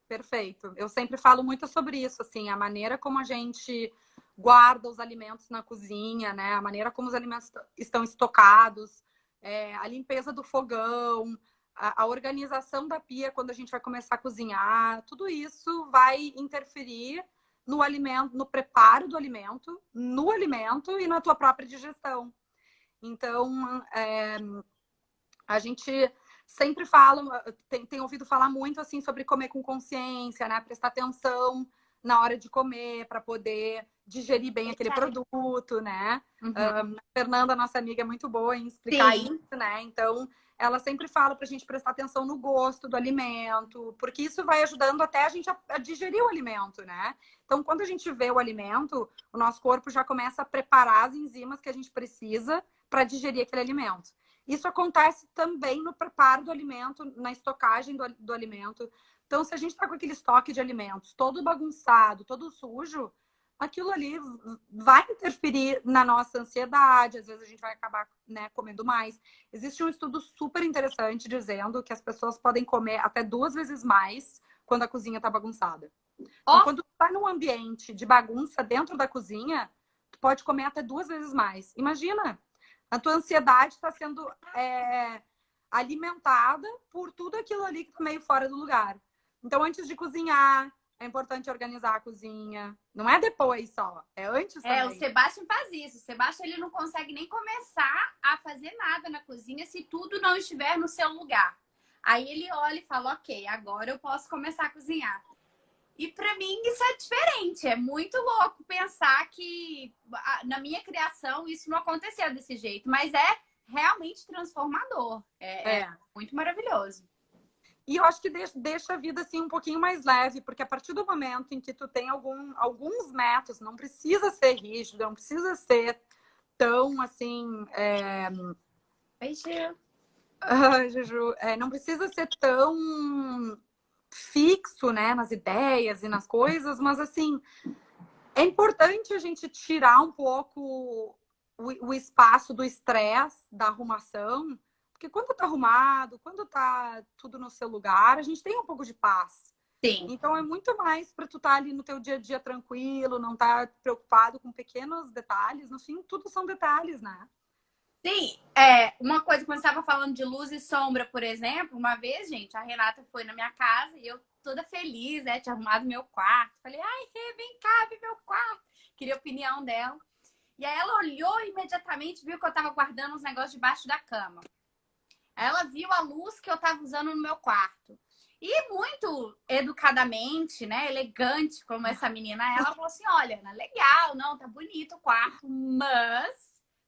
Perfeito. Eu sempre falo muito sobre isso, assim, a maneira como a gente guarda os alimentos na cozinha, né? A maneira como os alimentos estão estocados, a limpeza do fogão, a organização da pia quando a gente vai começar a cozinhar, tudo isso vai interferir no alimento, no preparo do alimento, no alimento e na tua própria digestão. Então, a gente sempre fala, tem ouvido falar muito assim sobre comer com consciência, né? Prestar atenção na hora de comer para poder digerir bem aquele produto, né? Fernanda, nossa amiga, é muito boa em explicar isso, né? Então, ela sempre fala para a gente prestar atenção no gosto do alimento, porque isso vai ajudando até a gente a digerir o alimento, né? Então, quando a gente vê o alimento, o nosso corpo já começa a preparar as enzimas que a gente precisa para digerir aquele alimento. Isso acontece também no preparo do alimento, na estocagem do alimento. Então, se a gente está com aquele estoque de alimentos todo bagunçado, todo sujo, aquilo ali vai interferir na nossa ansiedade. Às vezes a gente vai acabar, né, comendo mais. Existe um estudo super interessante dizendo que as pessoas podem comer até 2 vezes mais quando a cozinha está bagunçada. Então, quando tu tá num ambiente de bagunça dentro da cozinha, tu pode comer até 2 vezes mais. Imagina! A tua ansiedade está sendo alimentada por tudo aquilo ali que está meio fora do lugar. Então, antes de cozinhar, é importante organizar a cozinha. Não é depois só, é antes também. O Sebastião faz isso. O Sebastião, ele não consegue nem começar a fazer nada na cozinha se tudo não estiver no seu lugar. Aí ele olha e fala, ok, agora eu posso começar a cozinhar. E para mim isso é diferente, é muito louco pensar que na minha criação isso não acontecia desse jeito, mas é realmente transformador, é muito maravilhoso. E eu acho que deixa a vida assim um pouquinho mais leve, porque a partir do momento em que tu tem alguns métodos, não precisa ser rígido, não precisa ser tão assim. Oi, Gil. Juju, não precisa ser tão fixo, né, nas ideias e nas coisas, mas assim, é importante a gente tirar um pouco o espaço do estresse, da arrumação, porque quando tá arrumado, quando tá tudo no seu lugar, a gente tem um pouco de paz. Sim. Então é muito mais para tu estar ali no teu dia a dia tranquilo, não estar preocupado com pequenos detalhes. No fim, tudo são detalhes, né? Sim, uma coisa, quando você estava falando de luz e sombra, por exemplo, uma vez, gente, a Renata foi na minha casa e eu toda feliz, né? Tinha arrumado meu quarto. Falei, ai, Rê, vem cá, ver meu quarto. Queria a opinião dela. E aí ela olhou e imediatamente viu que eu tava guardando uns negócios debaixo da cama. Aí ela viu a luz que eu tava usando no meu quarto. E muito educadamente, né, elegante como essa menina, ela falou assim, olha, Ana, legal, não, tá bonito o quarto, mas...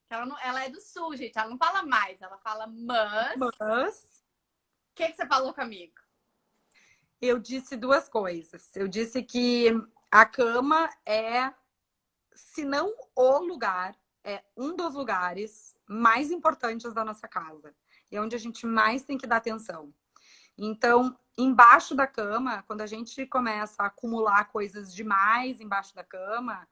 ela é do sul, gente, ela não fala mais, ela fala mas... Mas O que você falou comigo? eu disse duas coisas. Eu disse que a cama é, se não o lugar, é um dos lugares mais importantes da nossa casa. E é onde a gente mais tem que dar atenção. Então, embaixo da cama, quando a gente começa a acumular coisas demais embaixo da cama,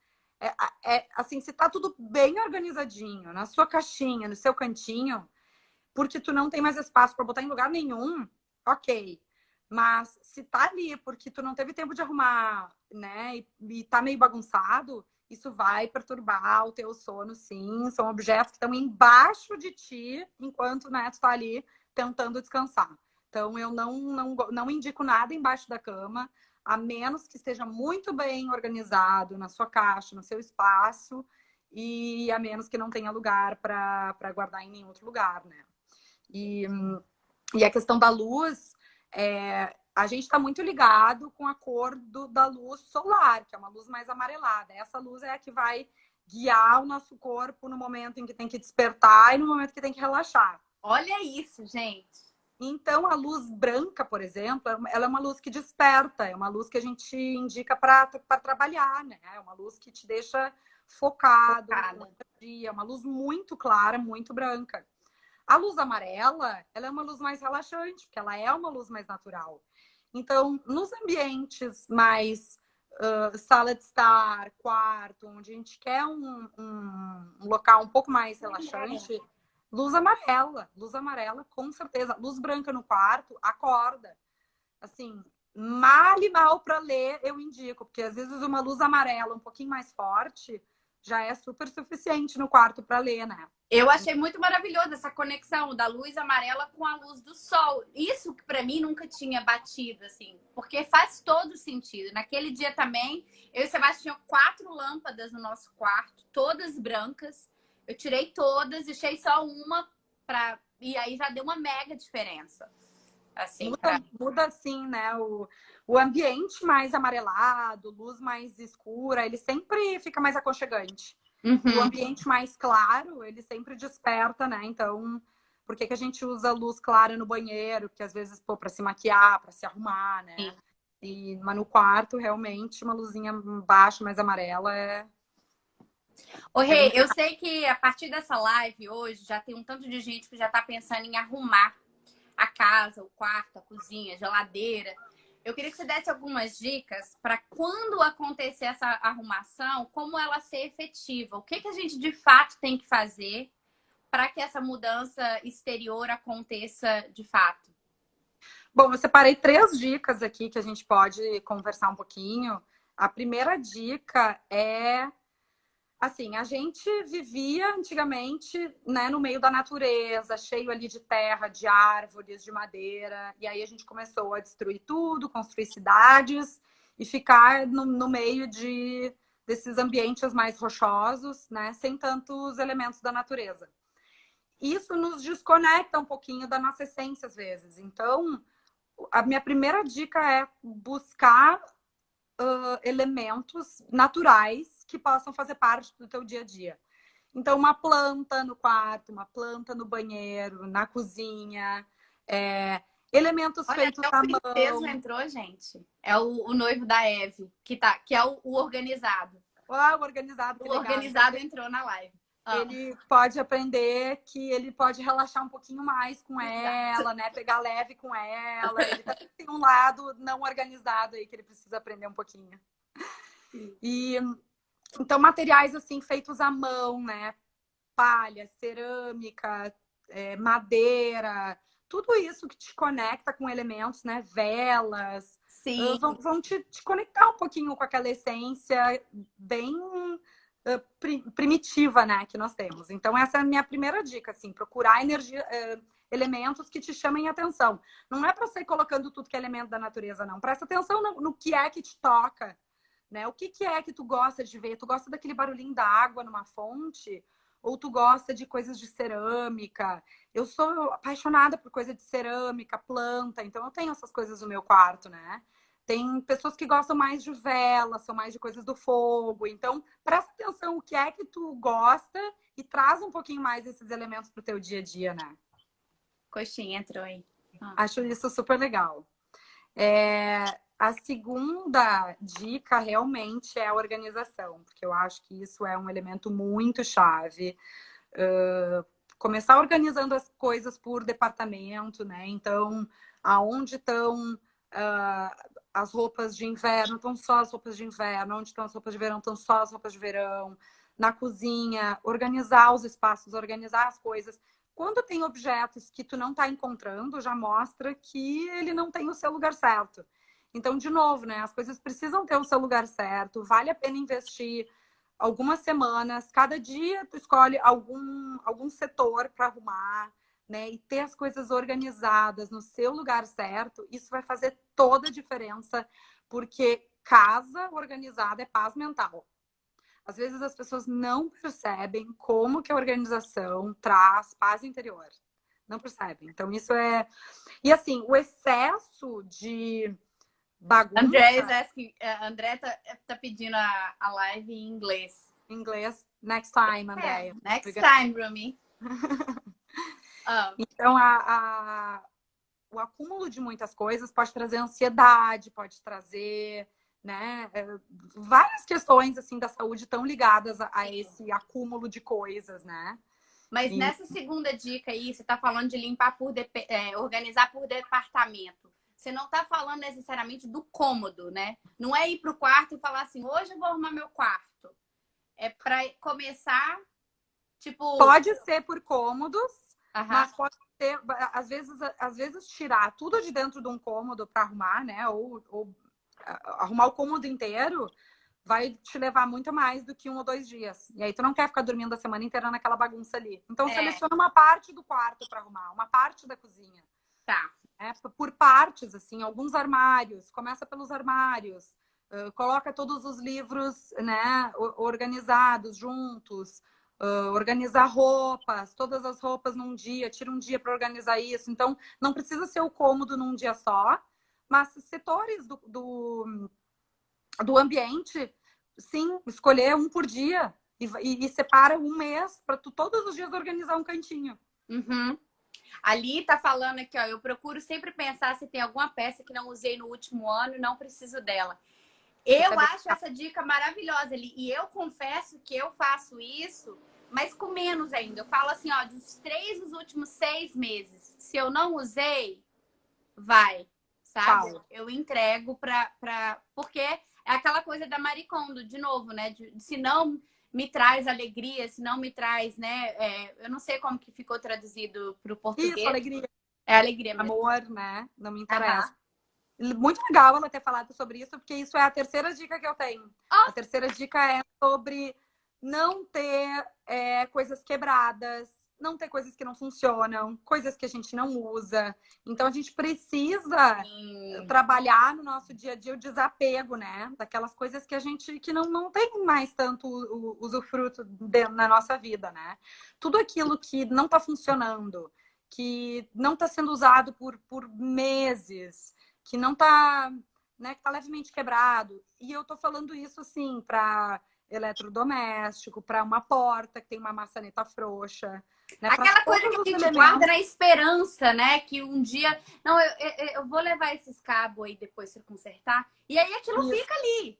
assim, se tá tudo bem organizadinho, na sua caixinha, no seu cantinho, porque tu não tem mais espaço para botar em lugar nenhum, ok. Mas se tá ali porque tu não teve tempo de arrumar, né, e tá meio bagunçado, isso vai perturbar o teu sono, sim. São objetos que estão embaixo de ti enquanto, né, tu tá ali tentando descansar. Então, eu não indico nada embaixo da cama, a menos que esteja muito bem organizado na sua caixa, no seu espaço, e a menos que não tenha lugar para guardar em nenhum outro lugar, né? E a questão da luz, a gente está muito ligado com a cor da luz solar, que é uma luz mais amarelada. Essa luz é a que vai guiar o nosso corpo no momento em que tem que despertar e no momento que tem que relaxar. Olha isso, gente. Então, a luz branca, por exemplo, ela é uma luz que desperta, é uma luz que a gente indica para trabalhar, né? É uma luz que te deixa focado, é uma luz muito clara, muito branca. A luz amarela, ela é uma luz mais relaxante, porque ela é uma luz mais natural. Então, nos ambientes mais sala de estar, quarto, onde a gente quer um local um pouco mais relaxante, luz amarela, com certeza. Luz branca no quarto, acorda. Assim, mal e mal para ler, eu indico, porque às vezes uma luz amarela um pouquinho mais forte já é super suficiente no quarto para ler, né? Eu achei muito maravilhoso essa conexão da luz amarela com a luz do sol. Isso que para mim nunca tinha batido, assim, porque faz todo sentido. Naquele dia também, eu e o Sebastião tinham 4 lâmpadas no nosso quarto, todas brancas. Eu tirei todas, deixei só uma para e aí já deu uma mega diferença. Assim, muda assim, né? O ambiente mais amarelado, luz mais escura, ele sempre fica mais aconchegante. O ambiente mais claro, ele sempre desperta, né? Então, por que a gente usa luz clara no banheiro? Porque às vezes, pô, para se maquiar, para se arrumar, né? Mas no quarto, realmente, uma luzinha baixa, mais amarela é. Ô, Rê, eu sei que a partir dessa live hoje já tem um tanto de gente que já tá pensando em arrumar a casa, o quarto, a cozinha, a geladeira. Eu queria que você desse algumas dicas para quando acontecer essa arrumação, como ela ser efetiva. O que a gente de fato tem que fazer para que essa mudança exterior aconteça de fato? Bom, eu separei 3 dicas aqui que a gente pode conversar um pouquinho. A primeira dica é assim, a gente vivia antigamente, né, no meio da natureza, cheio ali de terra, de árvores, de madeira. E aí a gente começou a destruir tudo, construir cidades e ficar no meio desses ambientes mais rochosos, né, sem tantos elementos da natureza. Isso nos desconecta um pouquinho da nossa essência às vezes. Então, a minha primeira dica é buscar elementos naturais que possam fazer parte do teu dia a dia. Então, uma planta no quarto, uma planta no banheiro, na cozinha, elementos feitos à mão. O Princeso entrou, gente. É o noivo da Eve, que é o organizado. O organizado, que legal. O organizado entrou na live. Ele pode aprender que ele pode relaxar um pouquinho mais com ela, né? Pegar leve com ela. Ele tem um lado não organizado aí que ele precisa aprender um pouquinho. E então, materiais assim feitos à mão, né? Palha, cerâmica, madeira, tudo isso que te conecta com elementos, né? Velas. Sim. Vão te conectar um pouquinho com aquela essência bem primitiva, né, que nós temos. Então, essa é a minha primeira dica, assim, procurar energia, elementos que te chamem atenção. Não é para sair colocando tudo que é elemento da natureza, não. Presta atenção no que é que te toca, né? O que é que tu gosta de ver? Tu gosta daquele barulhinho da água numa fonte? Ou tu gosta de coisas de cerâmica? Eu sou apaixonada por coisa de cerâmica, planta, então eu tenho essas coisas no meu quarto, né? Tem pessoas que gostam mais de vela, são mais de coisas do fogo. Então, presta atenção o que é que tu gosta e traz um pouquinho mais esses elementos pro teu dia a dia, né? Coxinha entrou aí. Acho isso super legal. A segunda dica realmente é a organização, porque eu acho que isso é um elemento muito chave. Começar organizando as coisas por departamento, né? Então, aonde estão as roupas de inverno, estão só as roupas de inverno, onde estão as roupas de verão, estão só as roupas de verão, na cozinha, organizar os espaços, organizar as coisas. Quando tem objetos que tu não está encontrando, já mostra que ele não tem o seu lugar certo. Então, de novo, né? As coisas precisam ter o seu lugar certo. Vale a pena investir algumas semanas. Cada dia tu escolhe algum setor para arrumar, né? E ter as coisas organizadas no seu lugar certo. Isso vai fazer toda a diferença, porque casa organizada é paz mental. Às vezes as pessoas não percebem como que a organização traz paz interior. Não percebem. Então, isso é... E assim, o excesso de bagunça... André tá pedindo a live em inglês. Em inglês. Next time, Andréia. Next time, Rumi. Então, o acúmulo de muitas coisas pode trazer ansiedade, pode trazer... né? Várias questões assim da saúde estão ligadas a esse acúmulo de coisas, né? Mas nessa segunda dica aí, você está falando de limpar organizar por departamento. Você não está falando necessariamente do cômodo, né? Não é ir para o quarto e falar assim, hoje eu vou arrumar meu quarto. É para começar, tipo... Pode ser por cômodos, mas pode ser, às vezes tirar tudo de dentro de um cômodo para arrumar, né? Ou arrumar o cômodo inteiro vai te levar muito mais do que 1 ou 2 dias. E aí tu não quer ficar dormindo a semana inteira naquela bagunça ali. Então seleciona uma parte do quarto para arrumar, uma parte da cozinha. Tá. Por partes, assim, alguns armários. Começa pelos armários. Coloca todos os livros, né, organizados, juntos. Organizar roupas, todas as roupas num dia. Tira um dia para organizar isso. Então, não precisa ser o cômodo num dia só. Mas setores do ambiente, sim, escolher um por dia e separa um mês para tu todos os dias organizar um cantinho. Uhum. Ali tá falando aqui, ó, eu procuro sempre pensar se tem alguma peça que não usei no último ano e não preciso dela. Eu acho essa dica maravilhosa ali. E eu confesso que eu faço isso, mas com menos ainda. Eu falo assim, ó, dos 3 dos últimos 6 meses. Se eu não usei, vai. Sabe? Fala. Eu entrego porque é aquela coisa da Marie Kondo, de novo, né? Se não me traz alegria, se não me traz, né? Eu não sei como que ficou traduzido para o português. Isso, alegria. É alegria mesmo. Amor, né? Não me interessa. Muito legal ela ter falado sobre isso, porque isso é a terceira dica que eu tenho. A terceira dica é sobre não ter coisas quebradas, não ter coisas que não funcionam, coisas que a gente não usa. Então, a gente precisa trabalhar no nosso dia a dia o desapego, né? Daquelas coisas que a gente que não tem mais tanto usufruto na nossa vida, né? Tudo aquilo que não está funcionando, que não está sendo usado por meses, que não está, né, que está levemente quebrado. E eu tô falando isso, assim, para eletrodoméstico, para uma porta que tem uma maçaneta frouxa. Né? Aquela coisa que a gente guarda na esperança, né? Que um dia... Não, eu vou levar esses cabos aí depois para consertar. E aí aquilo fica ali.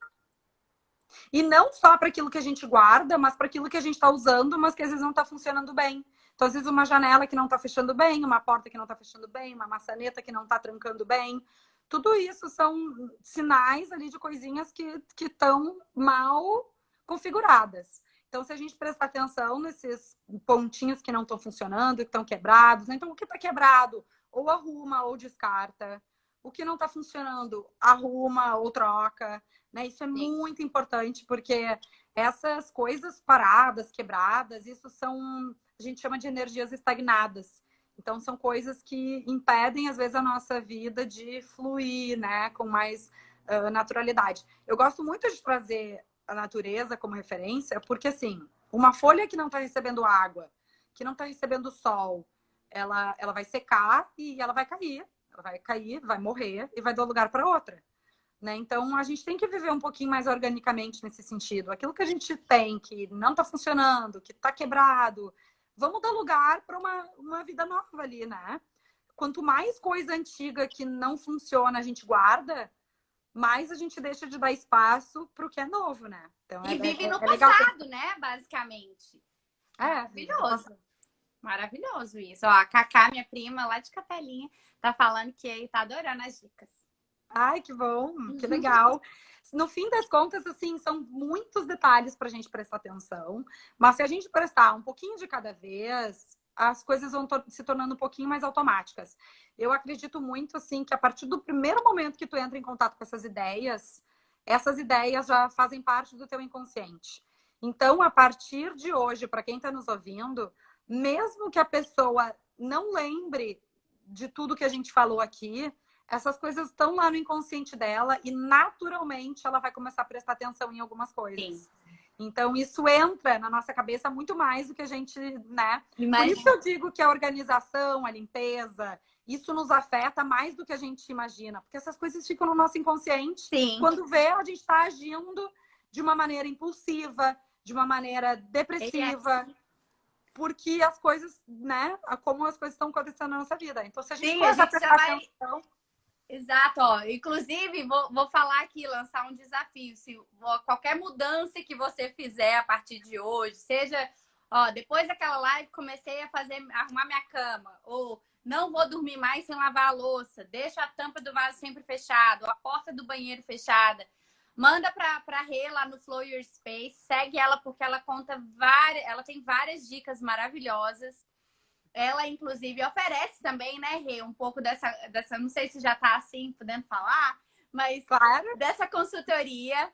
E não só para aquilo que a gente guarda, mas para aquilo que a gente está usando, mas que às vezes não está funcionando bem. Então, às vezes, uma janela que não está fechando bem, uma porta que não está fechando bem, uma maçaneta que não está trancando bem. Tudo isso são sinais ali de coisinhas que estão mal configuradas. Então, se a gente prestar atenção nesses pontinhos que não estão funcionando, que estão quebrados, né? Então, o que está quebrado, ou arruma ou descarta. O que não está funcionando, arruma ou troca. né? Isso é Sim. muito importante, porque essas coisas paradas, quebradas, isso são, a gente chama de energias estagnadas. Então, são coisas que impedem, às vezes, a nossa vida de fluir, né? Com mais naturalidade. Eu gosto muito de trazer a natureza como referência, porque, assim, uma folha que não está recebendo água, que não está recebendo sol, ela vai secar e ela vai cair. Ela vai cair, vai morrer e vai dar lugar para outra. Né? Então, a gente tem que viver um pouquinho mais organicamente nesse sentido. Aquilo que a gente tem que não está funcionando, que está quebrado, vamos dar lugar para uma vida nova ali, né? Quanto mais coisa antiga que não funciona a gente guarda, mais a gente deixa de dar espaço para o que é novo, né? Então, E vive no é legal. passado, né? Basicamente. Maravilhoso. Maravilhoso isso. Ó, a Cacá, minha prima lá de Capelinha, tá falando que tá adorando as dicas. Ai, que bom, que legal. No fim das contas, assim, são muitos detalhes para a gente prestar atenção, mas se a gente prestar um pouquinho de cada vez, as coisas vão se tornando um pouquinho mais automáticas. Eu acredito muito, assim, que a partir do primeiro momento que tu entra em contato com essas ideias já fazem parte do teu inconsciente. Então, a partir de hoje, para quem está nos ouvindo, mesmo que a pessoa não lembre de tudo que a gente falou aqui, essas coisas estão lá no inconsciente dela e naturalmente ela vai começar a prestar atenção em algumas coisas. Sim. Então, isso entra na nossa cabeça muito mais do que a gente, né? Por isso que eu digo que a organização, a limpeza, isso nos afeta mais do que a gente imagina. Porque essas coisas ficam no nosso inconsciente. Sim. Quando vê, a gente está agindo de uma maneira impulsiva, de uma maneira depressiva. Porque as coisas, né? Como as coisas estão acontecendo na nossa vida. Então, se a gente começar a prestar atenção... Exato, ó. Inclusive, vou falar aqui, lançar um desafio. Se qualquer mudança que você fizer a partir de hoje, seja, ó, depois daquela live, comecei a arrumar minha cama, ou não vou dormir mais sem lavar a louça, deixa a tampa do vaso sempre fechada, ou a porta do banheiro fechada. Manda pra Rê lá no Flow Your Space, segue ela porque ela ela tem várias dicas maravilhosas. Ela, inclusive, oferece também, né, Rê, um pouco dessa, não sei se já tá assim, podendo falar, mas claro, dessa consultoria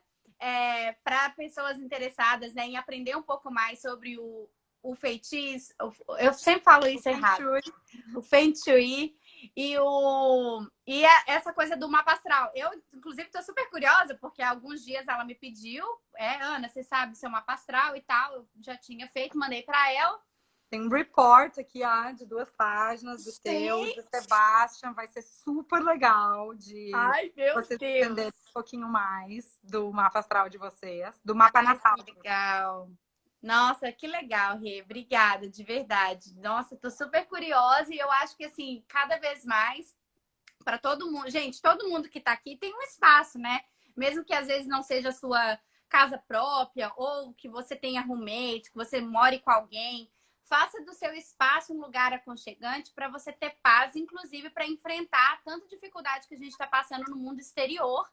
para pessoas interessadas, né, em aprender um pouco mais sobre o feitiço. Eu sempre falo isso errado. O Feng Shui e essa coisa do mapa astral. Eu, inclusive, tô super curiosa, porque há alguns dias ela me pediu, Ana, você sabe seu mapa astral e tal, eu já tinha feito, mandei para ela. Tem um report aqui, ó, de 2 páginas do teu e do Sebastian. Vai ser super legal de vocês entenderem um pouquinho mais do mapa astral de vocês, do mapa natal. Que legal. Nossa, que legal, Rê. Obrigada, de verdade. Nossa, tô super curiosa e eu acho que, assim, cada vez mais, para todo mundo... Gente, todo mundo que tá aqui tem um espaço, né? Mesmo que às vezes não seja a sua casa própria ou que você tenha roommate, que você more com alguém... Faça do seu espaço um lugar aconchegante para você ter paz, inclusive para enfrentar tanta dificuldade que a gente está passando no mundo exterior,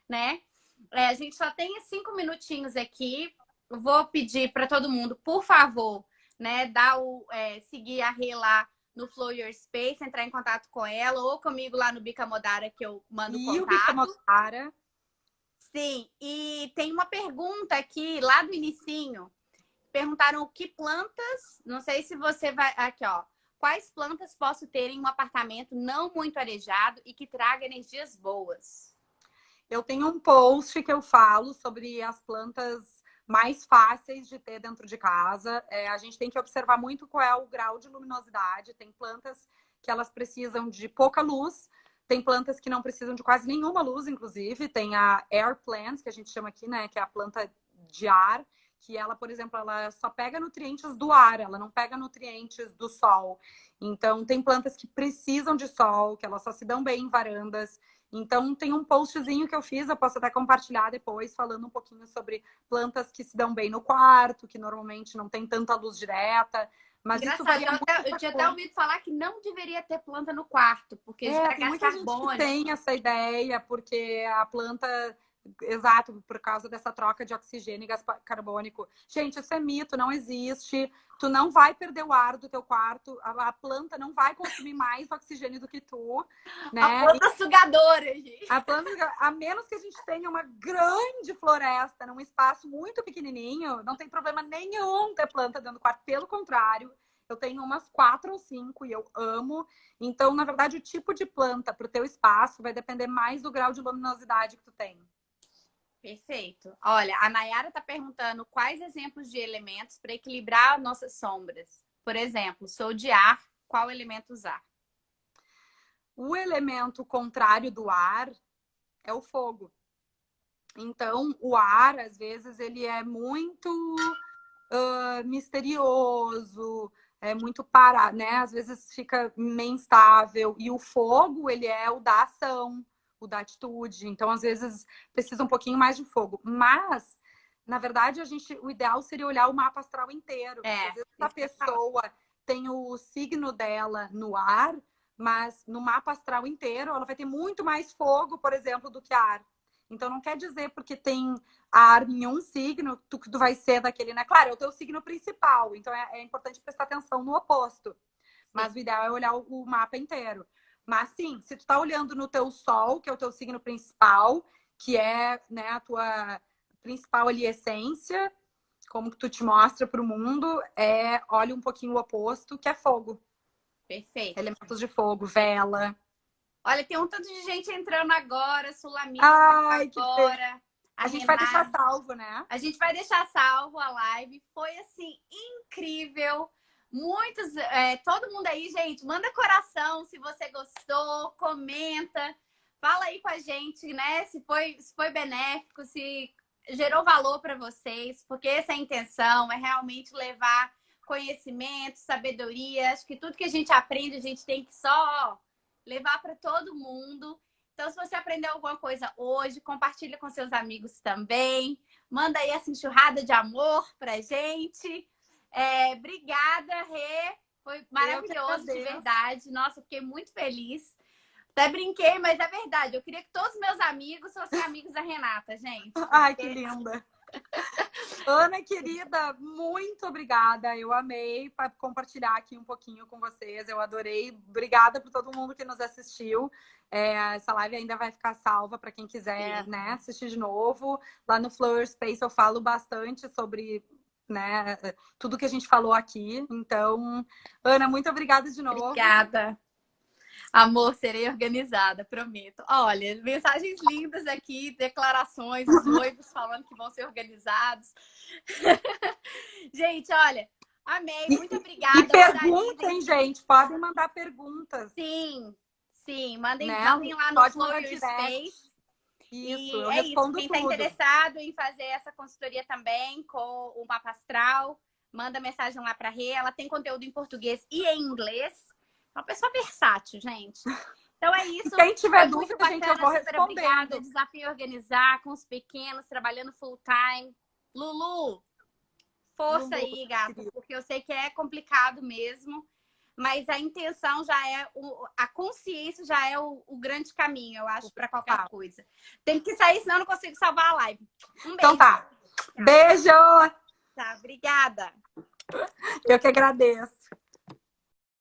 né? A gente só tem 5 minutinhos aqui. Vou pedir para todo mundo, por favor, né, seguir a Rê lá no Flow Your Space, entrar em contato com ela ou comigo lá no Bica Modara que eu mando contato. O Bica Modara. Sim, e tem uma pergunta aqui lá do inicinho. Perguntaram o que plantas, não sei se você vai... Aqui, ó. Quais plantas posso ter em um apartamento não muito arejado e que traga energias boas? Eu tenho um post que eu falo sobre as plantas mais fáceis de ter dentro de casa. A gente tem que observar muito qual é o grau de luminosidade. Tem plantas que elas precisam de pouca luz, tem plantas que não precisam de quase nenhuma luz, inclusive. Tem a air plants, que a gente chama aqui, né? Que é a planta de ar, que ela, por exemplo, ela só pega nutrientes do ar, ela não pega nutrientes do sol. Então, tem plantas que precisam de sol, que elas só se dão bem em varandas. Então, tem um postzinho que eu fiz, eu posso até compartilhar depois, falando um pouquinho sobre plantas que se dão bem no quarto, que normalmente não tem tanta luz direta. Mas isso varia muito. Eu tinha até ouvido falar que não deveria ter planta no quarto, porque gera tem gás muita gente carbônico. que tem essa ideia, porque a planta Exato, por causa dessa troca de oxigênio e gás carbônico. Gente, isso é mito, não existe. Tu não vai perder o ar do teu quarto, a planta não vai consumir mais oxigênio do que tu, né? A planta sugadora, gente. A planta, a menos que a gente tenha uma grande floresta num espaço muito pequenininho, não tem problema nenhum ter planta dentro do quarto. Pelo contrário, eu tenho umas 4 ou 5 e eu amo. Então, na verdade, o tipo de planta para o teu espaço vai depender mais do grau de luminosidade que tu tem. Perfeito. Olha, a Nayara está perguntando quais exemplos de elementos para equilibrar nossas sombras. Por exemplo, sou de ar, qual elemento usar? O elemento contrário do ar é o fogo. Então, o ar, às vezes, ele é muito misterioso, é muito parado, né? Às vezes fica meio instável. E o fogo, ele é o da ação, o da atitude. Então, às vezes, precisa um pouquinho mais de fogo. Mas, na verdade, o ideal seria olhar o mapa astral inteiro. Às vezes, a pessoa tem o signo dela no ar, mas no mapa astral inteiro, ela vai ter muito mais fogo, por exemplo, do que ar. Então, não quer dizer porque tem ar em um signo, tu vai ser daquele, né? Claro, é o teu signo principal. Então, é importante prestar atenção no oposto. Mas o ideal é olhar o mapa inteiro. Mas, sim, se tu tá olhando no teu sol, que é o teu signo principal, que é, né, a tua principal ali essência, como que tu te mostra pro mundo, olha um pouquinho o oposto, que é fogo. Perfeito. Elementos de fogo, vela. Olha, tem um tanto de gente entrando agora, Sulamita agora. A gente vai deixar salvo, né? A gente vai deixar salvo a live. Foi, assim, incrível. Muitos, todo mundo aí, gente, manda coração se você gostou, comenta. Fala aí com a gente, né? Se foi benéfico, se gerou valor para vocês. Porque essa é a intenção, é realmente levar conhecimento, sabedoria. Acho que tudo que a gente aprende, a gente tem que só levar para todo mundo. Então, se você aprendeu alguma coisa hoje, compartilha com seus amigos também. Manda aí essa enxurrada de amor pra gente. Obrigada, Rê. Foi maravilhoso, de verdade. Nossa, fiquei muito feliz. Até brinquei, mas é verdade. Eu queria que todos os meus amigos fossem amigos da Renata, gente. Porque... Ai, que linda. Ana, querida, muito obrigada. Eu amei compartilhar aqui um pouquinho com vocês. Eu adorei. Obrigada por todo mundo que nos assistiu. Essa live ainda vai ficar salva para quem quiser, né, assistir de novo. Lá no Flower Space eu falo bastante sobre, né, tudo que a gente falou aqui. Então, Ana, muito obrigada de novo. Obrigada. Amor, serei organizada, prometo. Olha, mensagens lindas aqui, declarações dos noivos falando que vão ser organizados. Gente, olha, amei, muito obrigada. E perguntem, gente, podem mandar perguntas. Sim, mandem lá no Flower Space. Isso, eu respondo Quem tudo. está interessado em fazer essa consultoria também com o mapa astral, manda mensagem lá para a Rê. Ela tem conteúdo em português e em inglês. É uma pessoa versátil, gente. Então é isso. Quem tiver dúvida, gente, eu vou respondendo. Obrigada. Desafio organizar com os pequenos, trabalhando full time. Lulu, força aí, gata, porque eu sei que é complicado mesmo, mas a intenção já é, a consciência já é o grande caminho, eu acho, para qualquer coisa. Tem que sair, senão eu não consigo salvar a live. Um beijo. Então tá. Beijo! Tá, obrigada. Eu que agradeço.